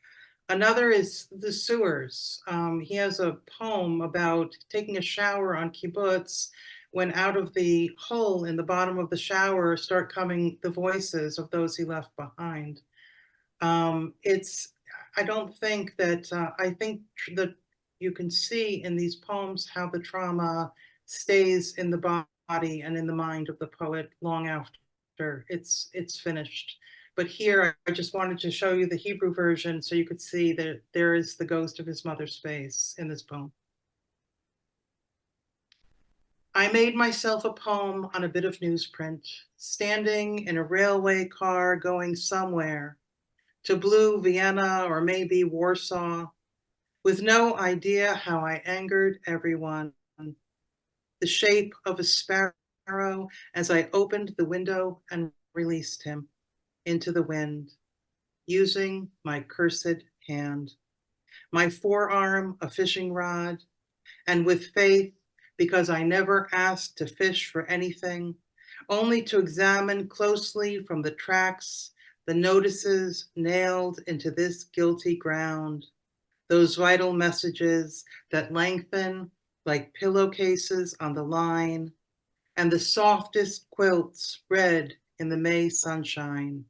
Another is the sewers. He has a poem about taking a shower on kibbutz, when out of the hole in the bottom of the shower start coming the voices of those he left behind. I don't think that, I think that you can see in these poems how the trauma stays in the body and in the mind of the poet long after it's finished. But here, I just wanted to show you the Hebrew version so you could see that there is the ghost of his mother's face in this poem. I made myself a poem on a bit of newsprint, standing in a railway car going somewhere, to blue Vienna or maybe Warsaw, with no idea how I angered everyone. The shape of a sparrow as I opened the window and released him into the wind, using my cursed hand, my forearm a fishing rod, and with faith, because I never asked to fish for anything, only to examine closely from the tracks, the notices nailed into this guilty ground, those vital messages that lengthen like pillowcases on the line, and the softest quilt spread in the May sunshine,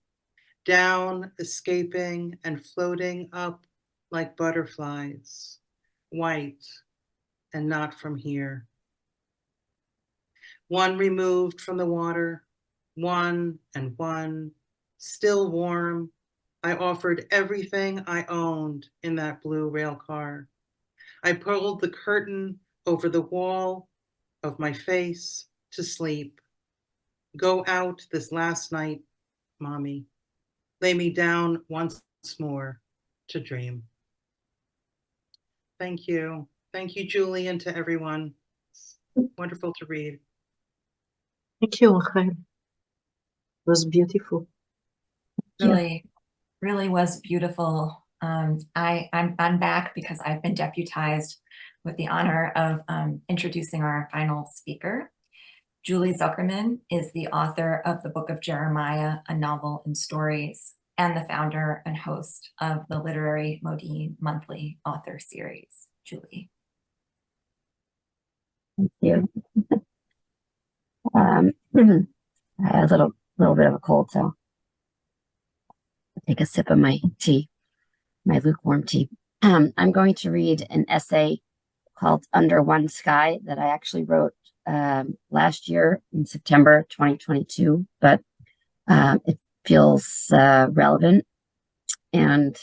down, escaping and floating up like butterflies, white and not from here. One removed from the water, one and one, still warm. I offered everything I owned in that blue rail car. I pulled the curtain over the wall of my face to sleep. Go out this last night, Mommy. Lay me down once more to dream. Thank you. Thank you, Julie, and to everyone. It's wonderful to read. Thank you, Rachel. It was beautiful. Really, really was beautiful. I'm back because I've been deputized with the honor of introducing our final speaker. Julie Zuckerman is the author of the Book of Jeremiah, a novel and stories, and the founder and host of the literary Modiin monthly author series. Julie. Thank you. I had a little bit of a cold, so I'll take a sip of my tea, my lukewarm tea. I'm going to read an essay called Under One Sky that I actually wrote last year in September 2022, but it feels relevant. And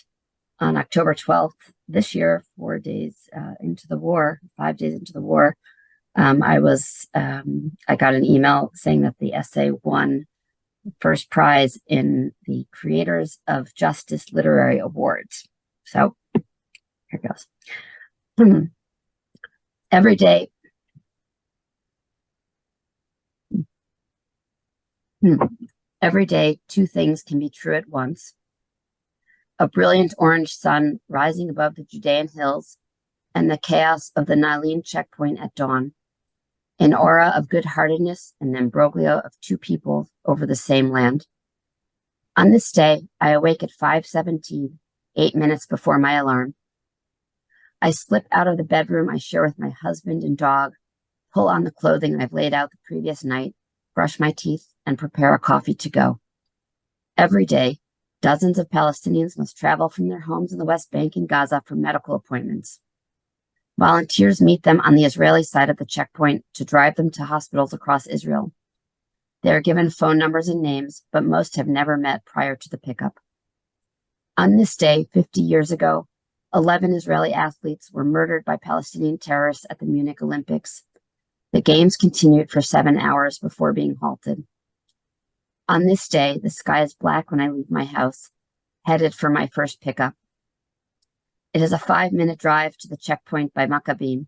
on October 12th this year, 5 days into the war, I got an email saying that the essay won first prize in the Creators of Justice Literary Awards. So here goes. Every day. Every day, two things can be true at once. A brilliant orange sun rising above the Judean hills and the chaos of the Naline checkpoint at dawn. An aura of good-heartedness and an imbroglio of two people over the same land. On this day, I awake at 5:17, 8 minutes before my alarm. I slip out of the bedroom I share with my husband and dog, pull on the clothing I've laid out the previous night, brush my teeth, and prepare a coffee to go. Every day, dozens of Palestinians must travel from their homes in the West Bank and Gaza for medical appointments. Volunteers meet them on the Israeli side of the checkpoint to drive them to hospitals across Israel. They are given phone numbers and names, but most have never met prior to the pickup. On this day, 50 years ago, 11 Israeli athletes were murdered by Palestinian terrorists at the Munich Olympics. The games continued for 7 hours before being halted. On this day, the sky is black when I leave my house, headed for my first pickup. It is a 5-minute drive to the checkpoint by Maccabim.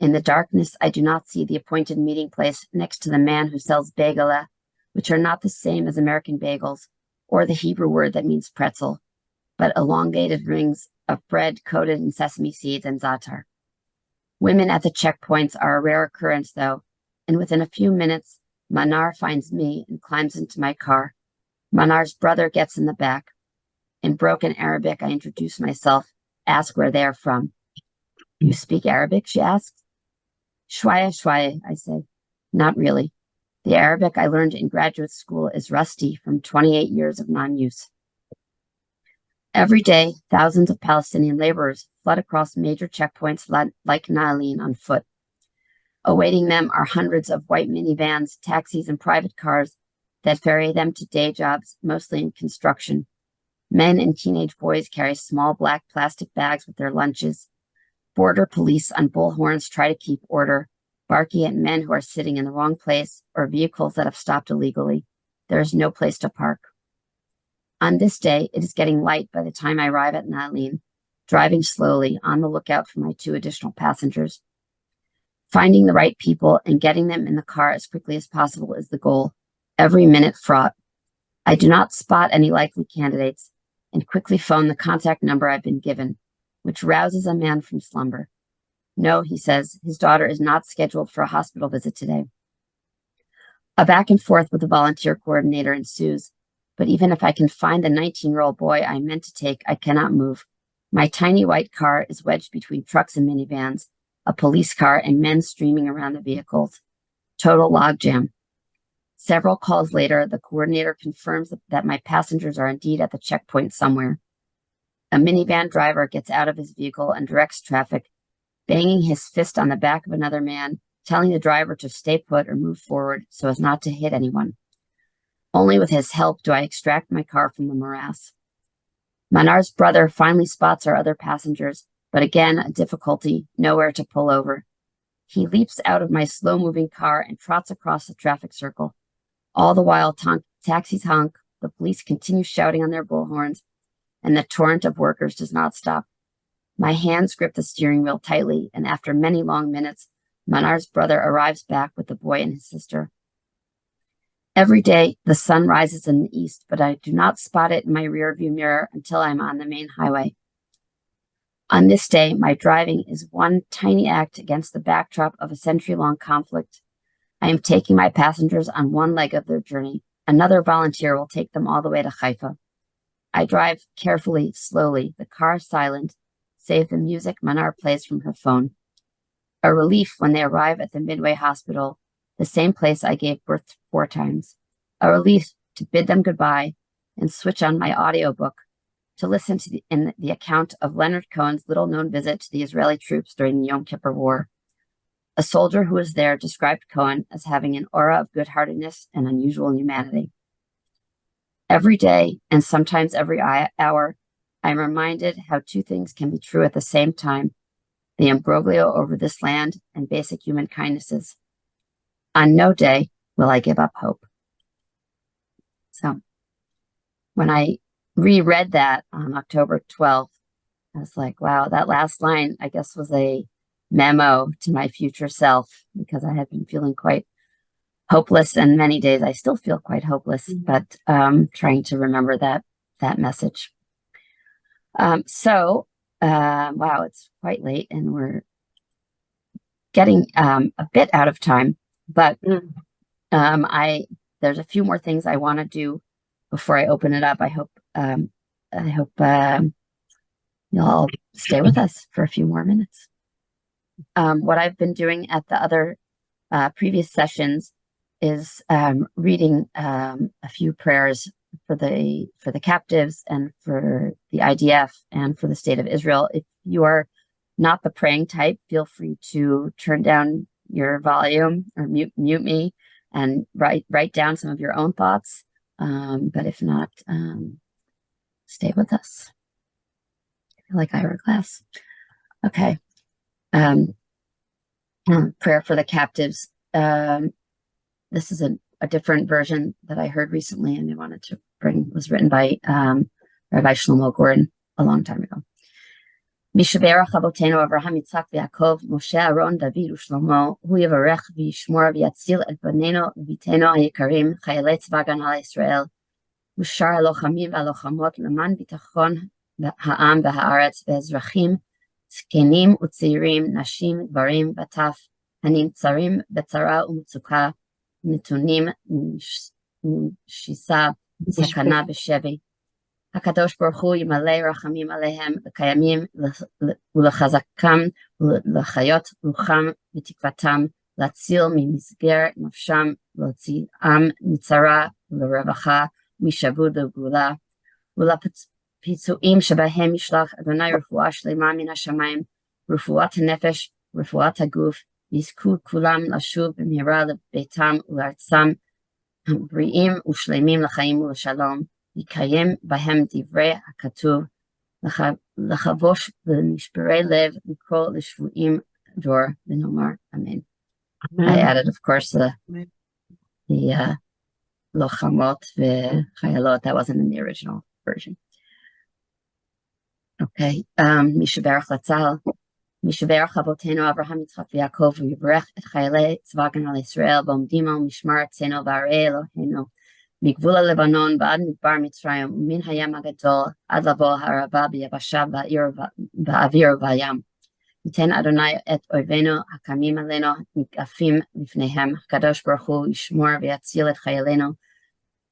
In the darkness, I do not see the appointed meeting place next to the man who sells bagela, which are not the same as American bagels, or the Hebrew word that means pretzel, but elongated rings of bread coated in sesame seeds and za'atar. Women at the checkpoints are a rare occurrence, though, and within a few minutes, Manar finds me and climbs into my car. Manar's brother gets in the back. In broken Arabic, I introduce myself, ask where they are from. You speak Arabic, she asks. Shwaya, shwaya, I say. Not really. The Arabic I learned in graduate school is rusty from 28 years of non-use. Every day, thousands of Palestinian laborers flood across major checkpoints like Naline on foot. Awaiting them are hundreds of white minivans, taxis, and private cars that ferry them to day jobs, mostly in construction. Men and teenage boys carry small black plastic bags with their lunches. Border police on bullhorns try to keep order, barking at men who are sitting in the wrong place or vehicles that have stopped illegally. There is no place to park. On this day, it is getting light by the time I arrive at Naline, driving slowly on the lookout for my 2 additional passengers. Finding the right people and getting them in the car as quickly as possible is the goal. Every minute fraught. I do not spot any likely candidates and quickly phone the contact number I've been given, which rouses a man from slumber. No, he says, his daughter is not scheduled for a hospital visit today. A back and forth with the volunteer coordinator ensues, but even if I can find the 19-year-old boy I meant to take, I cannot move. My tiny white car is wedged between trucks and minivans, a police car, and men streaming around the vehicles. Total logjam. Several calls later, the coordinator confirms that my passengers are indeed at the checkpoint somewhere. A minivan driver gets out of his vehicle and directs traffic, banging his fist on the back of another man, telling the driver to stay put or move forward so as not to hit anyone. Only with his help do I extract my car from the morass. Manar's brother finally spots our other passengers, but again, a difficulty, nowhere to pull over. He leaps out of my slow-moving car and trots across the traffic circle. All the while, taxis honk, the police continue shouting on their bullhorns, and the torrent of workers does not stop. My hands grip the steering wheel tightly, and after many long minutes, Manar's brother arrives back with the boy and his sister. Every day, the sun rises in the east, but I do not spot it in my rearview mirror until I'm on the main highway. On this day, my driving is one tiny act against the backdrop of a century-long conflict. I am taking my passengers on one leg of their journey. Another volunteer will take them all the way to Haifa. I drive carefully, slowly, the car silent, save the music Manar plays from her phone. A relief when they arrive at the Midway Hospital, the same place I gave birth 4 times. A relief to bid them goodbye and switch on my audiobook to listen to the account of Leonard Cohen's little-known visit to the Israeli troops during the Yom Kippur War. A soldier who was there described Cohen as having an aura of good-heartedness and unusual humanity. Every day, and sometimes every hour, I am reminded how 2 things can be true at the same time: the imbroglio over this land and basic human kindnesses. On no day will I give up hope. So when I reread that on October 12th, I was like, wow, that last line, I guess, was a memo to my future self, because I had been feeling quite hopeless, and many days I still feel quite hopeless, but trying to remember that message. Wow, it's quite late and we're getting a bit out of time, but there's a few more things I want to do before I open it up. I hope you'll all stay with us for a few more minutes. What I've been doing at the other previous sessions is reading a few prayers for the captives and for the IDF and for the state of Israel. If you are not the praying type, feel free to turn down your volume or mute me and write down some of your own thoughts. But if not, stay with us. I feel like Glass. Okay. Prayer for the captives. This is a different version that I heard recently and I wanted to bring. Was written by Rabbi Shlomo Gordon a long time ago. Mishaberach Avotenu Avraham Yitzchak Yaakov Moshe Aaron David Ushlomo Hu Yivarech V'Yishmor V'Yatzil Et Banenu V'Vitenu HaYikarim Chayalei Tzva Hagana Yisrael Ushar HaLochamim VaLochamot Leman Bitachon Ha'am VaHaaretz VeEzrachim Zkenim Utzeirim Nashim Gvarim V'Taf Hanimtzarim B'Tzara U'Mitzuka Nitunim Shisa Sakana B'Shevi HaKadosh Baruch Hu Yimalei Rachamim Aleihem L'Kayamim U'Lechazakam U'Lechayot Rucham V'Tikvatam L'Atzil Mimizger Nafsham L'Otzi'am Mitzara U'Lerevacha Mishavud U'Gula U'Lapitzuim Shebahem Yishlach Adonai Refuah Shlema Min HaShamayim Refuat HaNefesh Refuat HaGuf Yizku Kulam Lashuv B'mihira L'Beitam U'Artzam Bri'im U'Shleimim L'Chaim U'Shalom Yikayim Bahem Divrei HaKatuv L'Chavosh L'Nishperei Lev L'Kol L'Shvuim Dor L'Nomar Amen. I added, of course, the Lochamot V'Chayalot. That wasn't in the original version. Okay. Mishaberach Latzal Mishaberach Avotenu Avraham Yitzchak V'Yaakov V'Yivarech Et Chayalei Tzva Hagana Yisrael V'Omdim Al Mishmar Tzenu V'Arei Eloheinu מגבול הלבנון ועד מדבר מצרים ומן הים הגדול עד לבוא הערבה ביבשה באוויר ובים. ייתן אדוני את אויבינו הקמים עלינו נגעפים לפניהם. הקדוש ברוך הוא ישמור ויציל את חיילינו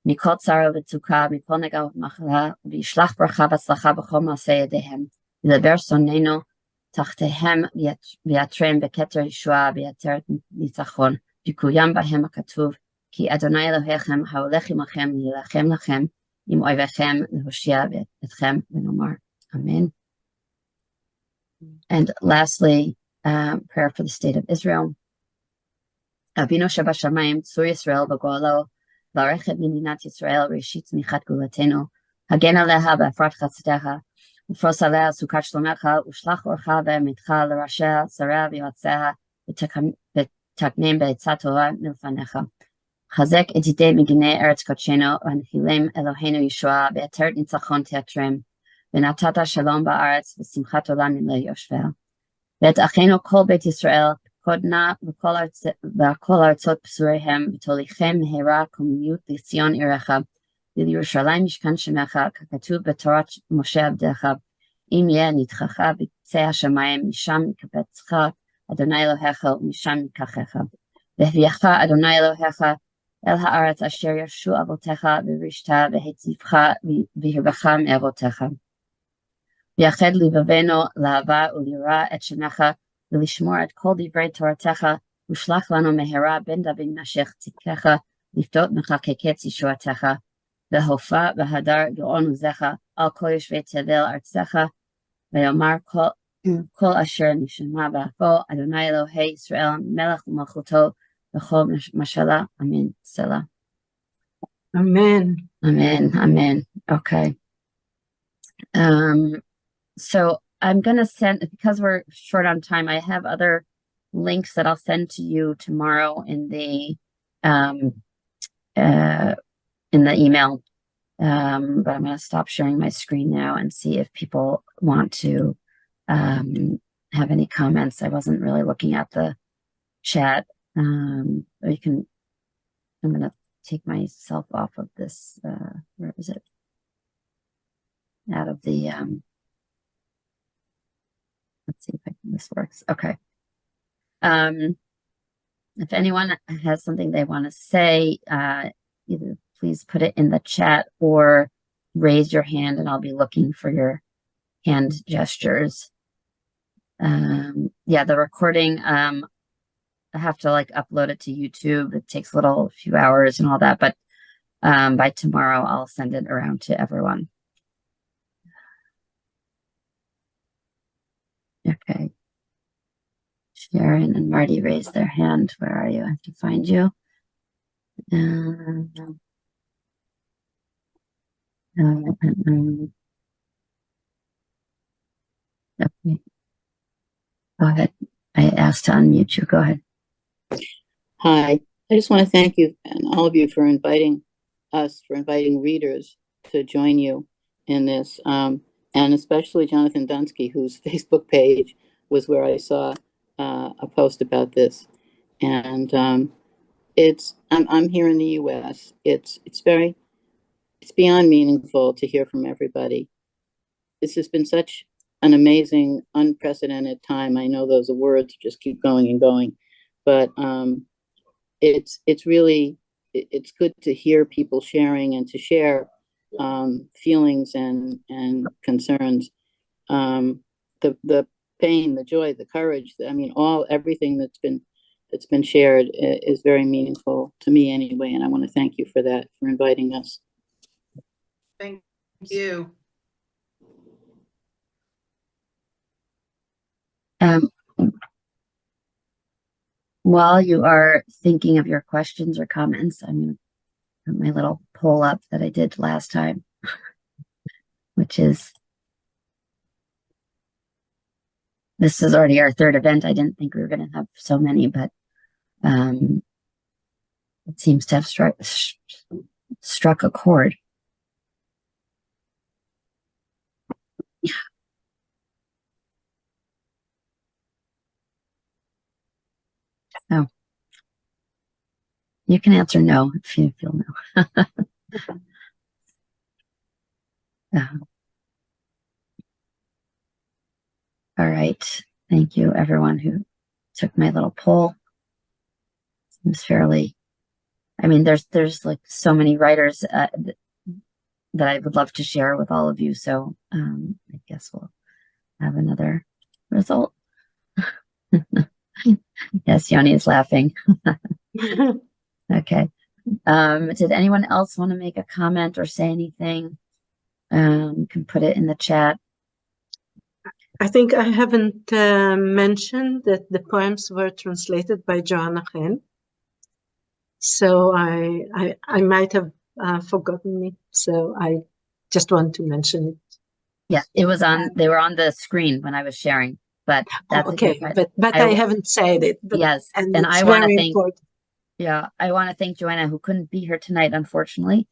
מכל צרה וצוקה, מכל נגע ומחלה, וישלח ברכה והצלחה בכל מעשה ידיהם. ידבר שונאינו תחתיהם ויעטרם בכתר ישועה ויעטרת ניצחון. יקוים בהם הכתוב כי אדוני אלוהיכם ההולך עמכם להילחם לכם עם אויביכם להושיע אתכם ונאמר Amen. And lastly, prayer for the state of Israel. Avinu Shabashamayim Tzur Yisrael B'Goalo V'Arech et Medinat Yisrael Reshit Tzmichat Gulatenu Hagen Aleha B'Efrat Chatzdecha Ufros Alea Sukat Shlomecha Ushlach Orcha Ve'emitcha L'Rashea Sarea V'Yotzeha V'Taknem Be'etzat Torah Milfanecha חזק את ידי מגיני ארץ קודשנו והנחילם אלוהינו ישועה בעטרת ניצחון תיאטרם ונתת שלום בארץ ושמחת עולם ליושביה ואת אחינו כל בית ישראל קודנה וכל ארצות פזוריהם ותוליכם מהרה קוממיות לציון עירך ולירושלים משכן שמך ככתוב בתורת משה עבדך אם יהיה נדחך בקצה השמיים משם יקבצך אדוני אלוהיך ומשם ייקחך והביאך אדוני אלוהיך אל הארץ אשר ירשו אבותיך וירשת והציבך והרבך מאבותיך. ויחד לבבנו לאהבה וליראה את שמך ולשמור את כל דברי תורתך ושלח לנו מהרה בן דוד משיח צדקך לפדות מחקקי ישועתך והופע והדר גאון עוזך על כל יושבי תבל ארצך ויאמר כל אשר נשמע באפו אדוני אלוהי ישראל מלך ומלכותו בכל משלה, amen, Selah. Amen. Amen, amen. Okay. So I'm going to send, because we're short on time, I have other links that I'll send to you tomorrow in the in the email. But I'm going to stop sharing my screen now and see if people want to have any comments. I wasn't really looking at the chat. Or you can, I'm going to take myself off of this, where is it? Out of the, let's see if this works. Okay. If anyone has something they want to say, either please put it in the chat or raise your hand and I'll be looking for your hand gestures. Yeah, the recording, I have to like upload it to YouTube. It takes a few hours and all that, but by tomorrow I'll send it around to everyone. Okay. Sharon and Marty raised their hand. Where are you? I have to find you. Okay. Go ahead. I asked to unmute you. Go ahead. Hi. I just want to thank you and all of you for inviting us, for inviting readers to join you in this, and especially Jonathan Dunsky, whose Facebook page was where I saw a post about this. And I'm here in the U.S. It's beyond meaningful to hear from everybody. This has been such an amazing, unprecedented time. I know those words just keep going and going, but it's good to hear people sharing and to share feelings and concerns, the pain, the joy, the courage. I mean, everything that's been shared is very meaningful to me anyway. And I want to thank you for that, for inviting us. Thank you. While you are thinking of your questions or comments, I'm going to put my little poll up that I did last time, which is, this is already our third event. I didn't think we were going to have so many, but it seems to have struck a chord. So you can answer no if you feel no. All right. Thank you, everyone who took my little poll. Seems fairly, I mean, there's like so many writers that I would love to share with all of you. So I guess we'll have another result. Yes, Yoni is laughing. Okay. Did anyone else want to make a comment or say anything? You can put it in the chat. I think I haven't mentioned that the poems were translated by Joanna Hen. So I might have forgotten it. So I just want to mention it. Yeah, it was on. They were on the screen when I was sharing. But that's okay. But I haven't said it. But, yes, and I want to thank. Yeah, I want to thank Joanna, who couldn't be here tonight, unfortunately.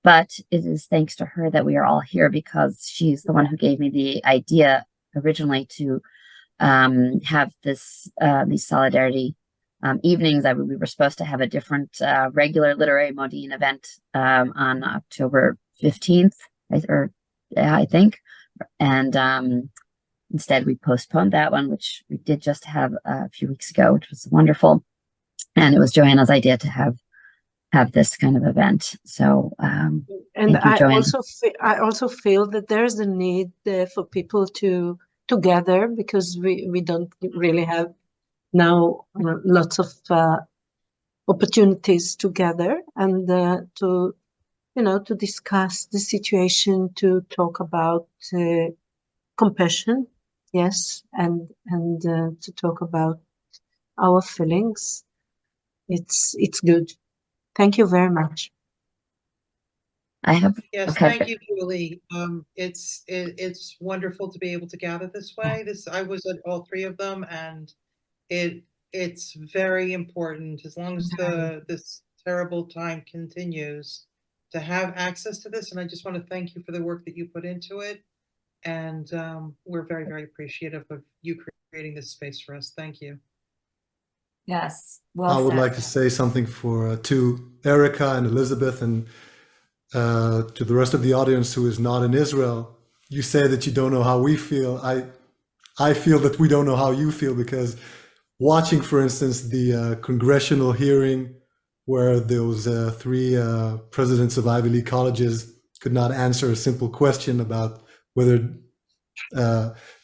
But it is thanks to her that we are all here, because she's the one who gave me the idea originally to have these solidarity evenings. We were supposed to have a different regular literary Modiin event on October 15th, I think, and instead we postponed that one, which we did just have a few weeks ago, which was wonderful. And it was Joanna's idea to have this kind of event. So and I also feel that there's a need for people to gather, because we don't really have now lots of opportunities to gather and to discuss the situation, to talk about compassion, yes, and to talk about our feelings. It's good. Thank you very much. Yes, thank you, Julie. It's wonderful to be able to gather this way. I was at all three of them, and it's very important. As long as this terrible time continues, to have access to this. And I just want to thank you for the work that you put into it. And we're very, very appreciative of you creating this space for us. Thank you. Yes, I well would said. like to say something to Erika and Elizabeth and to the rest of the audience who is not in Israel. You say that you don't know how we feel. I feel that we don't know how you feel, because watching, for instance, the congressional hearing where those three presidents of Ivy League colleges could not answer a simple question about whether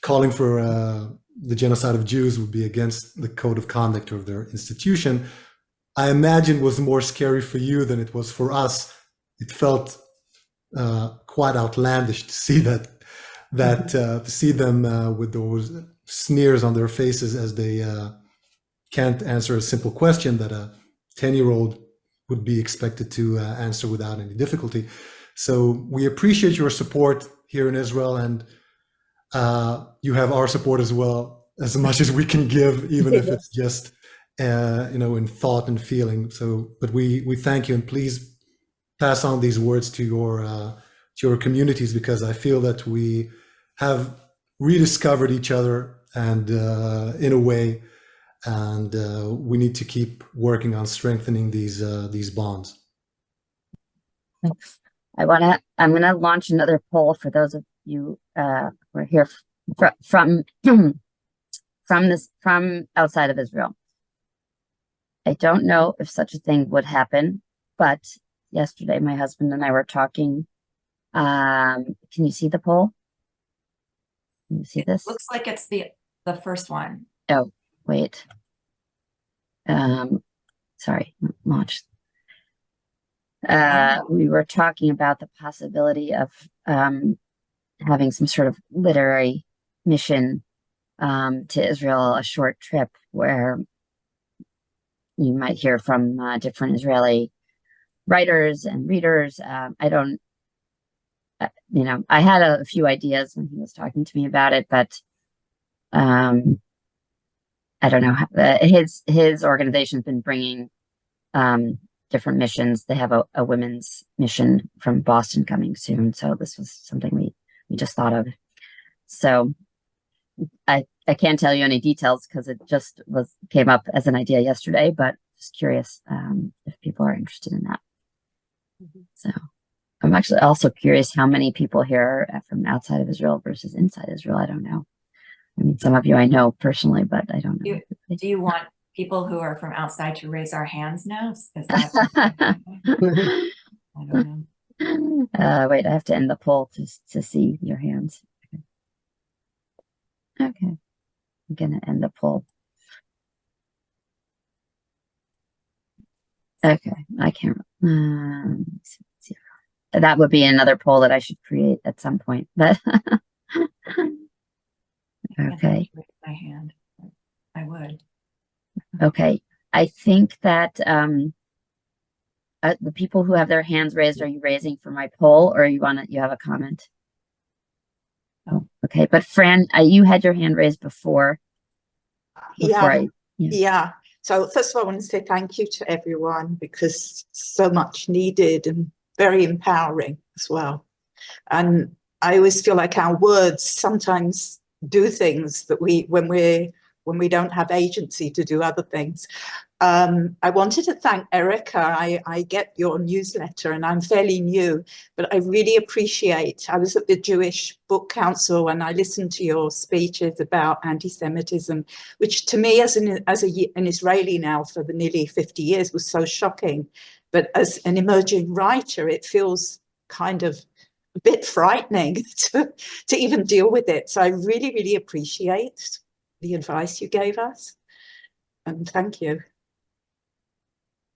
calling for the genocide of Jews would be against the code of conduct of their institution, I imagine was more scary for you than it was for us. It felt quite outlandish to see to see them with those sneers on their faces as they can't answer a simple question that a 10-year-old would be expected to answer without any difficulty. So we appreciate your support here in Israel, and you have our support as well, as much as we can give, even if it's just in thought and feeling. So, but we thank you, and please pass on these words to your communities, because I feel that we have rediscovered each other, and in a way, and we need to keep working on strengthening these bonds. Thanks. I'm gonna launch another poll for those of you who are here from outside of Israel. I don't know if such a thing would happen, but yesterday my husband and I were talking. Can you see the poll? Can you see this? Looks like it's the first one. Oh, wait. Sorry, launch. We were talking about the possibility of having some sort of literary mission to Israel, a short trip where you might hear from different Israeli writers and readers. I don't, I had a few ideas when he was talking to me about it, but I don't know. His organization's been bringing different missions. They have a women's mission from Boston coming soon, so this was something we just thought of. So I can't tell you any details because it just came up as an idea yesterday, but just curious if people are interested in that. So I'm actually also curious how many people here are from outside of Israel versus inside Israel. I don't know. I mean, some of you I know personally, but I don't know. Do you want people who are from outside to raise our hands now? Is that I don't know. Wait, I have to end the poll to see your hands. Okay. I'm gonna end the poll. Okay, I can't. Let's see. That would be another poll that I should create at some point, but okay. My hand. I would. Okay. I think that the people who have their hands raised, are you raising for my poll, or you have a comment? Oh, okay. But Fran, you had your hand raised before. Yeah. So first of all, I want to say thank you to everyone, because so much needed and very empowering as well. And I always feel like our words sometimes do things that when we don't have agency to do other things. I wanted to thank Erika. I get your newsletter and I'm fairly new, but I really appreciate, I was at the Jewish Book Council and I listened to your speeches about anti-Semitism, which to me as an Israeli now for the nearly 50 years was so shocking. But as an emerging writer, it feels kind of a bit frightening to even deal with it. So I really, really appreciate the advice you gave us. And thank you.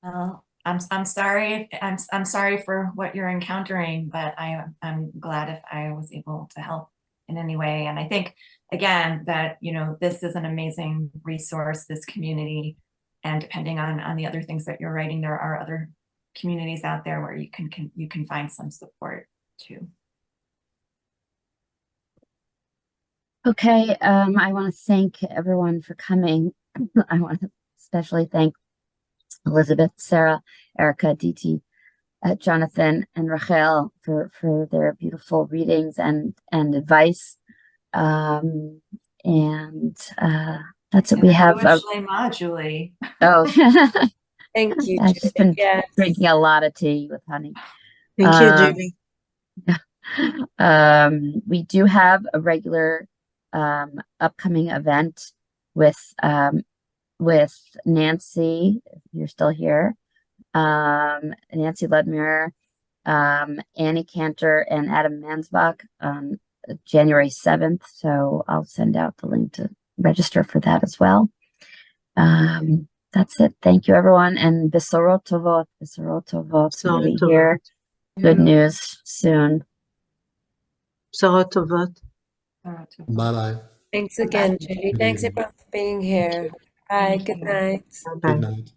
Well, I'm sorry. I'm sorry for what you're encountering, but I'm glad if I was able to help in any way. And I think again that this is an amazing resource, this community, and depending on the other things that you're writing, there are other communities out there where you can find some support too. Okay, I want to thank everyone for coming. I want to especially thank Elizabeth, Sarah, Erika, Diti, Jonathan and Rachel for their beautiful readings and advice. And that's what we have. Julie. Oh, Thank you, I've just Julie. been Yes. drinking a lot of tea with honey. Thank you, Julie. We do have a regular upcoming event with Nancy, if you're still here, Nancy Ludmere, Annie Cantor, and Adam Mansbach on January 7th. So I'll send out the link to register for that as well. That's it. Thank you, everyone. And Besorot Tovot. We'll be here. Good news soon. Bשורות טובות. Bye-bye. Thanks again, Julie. Thanks everyone for being here. Bye. Good night. Bye. Good night.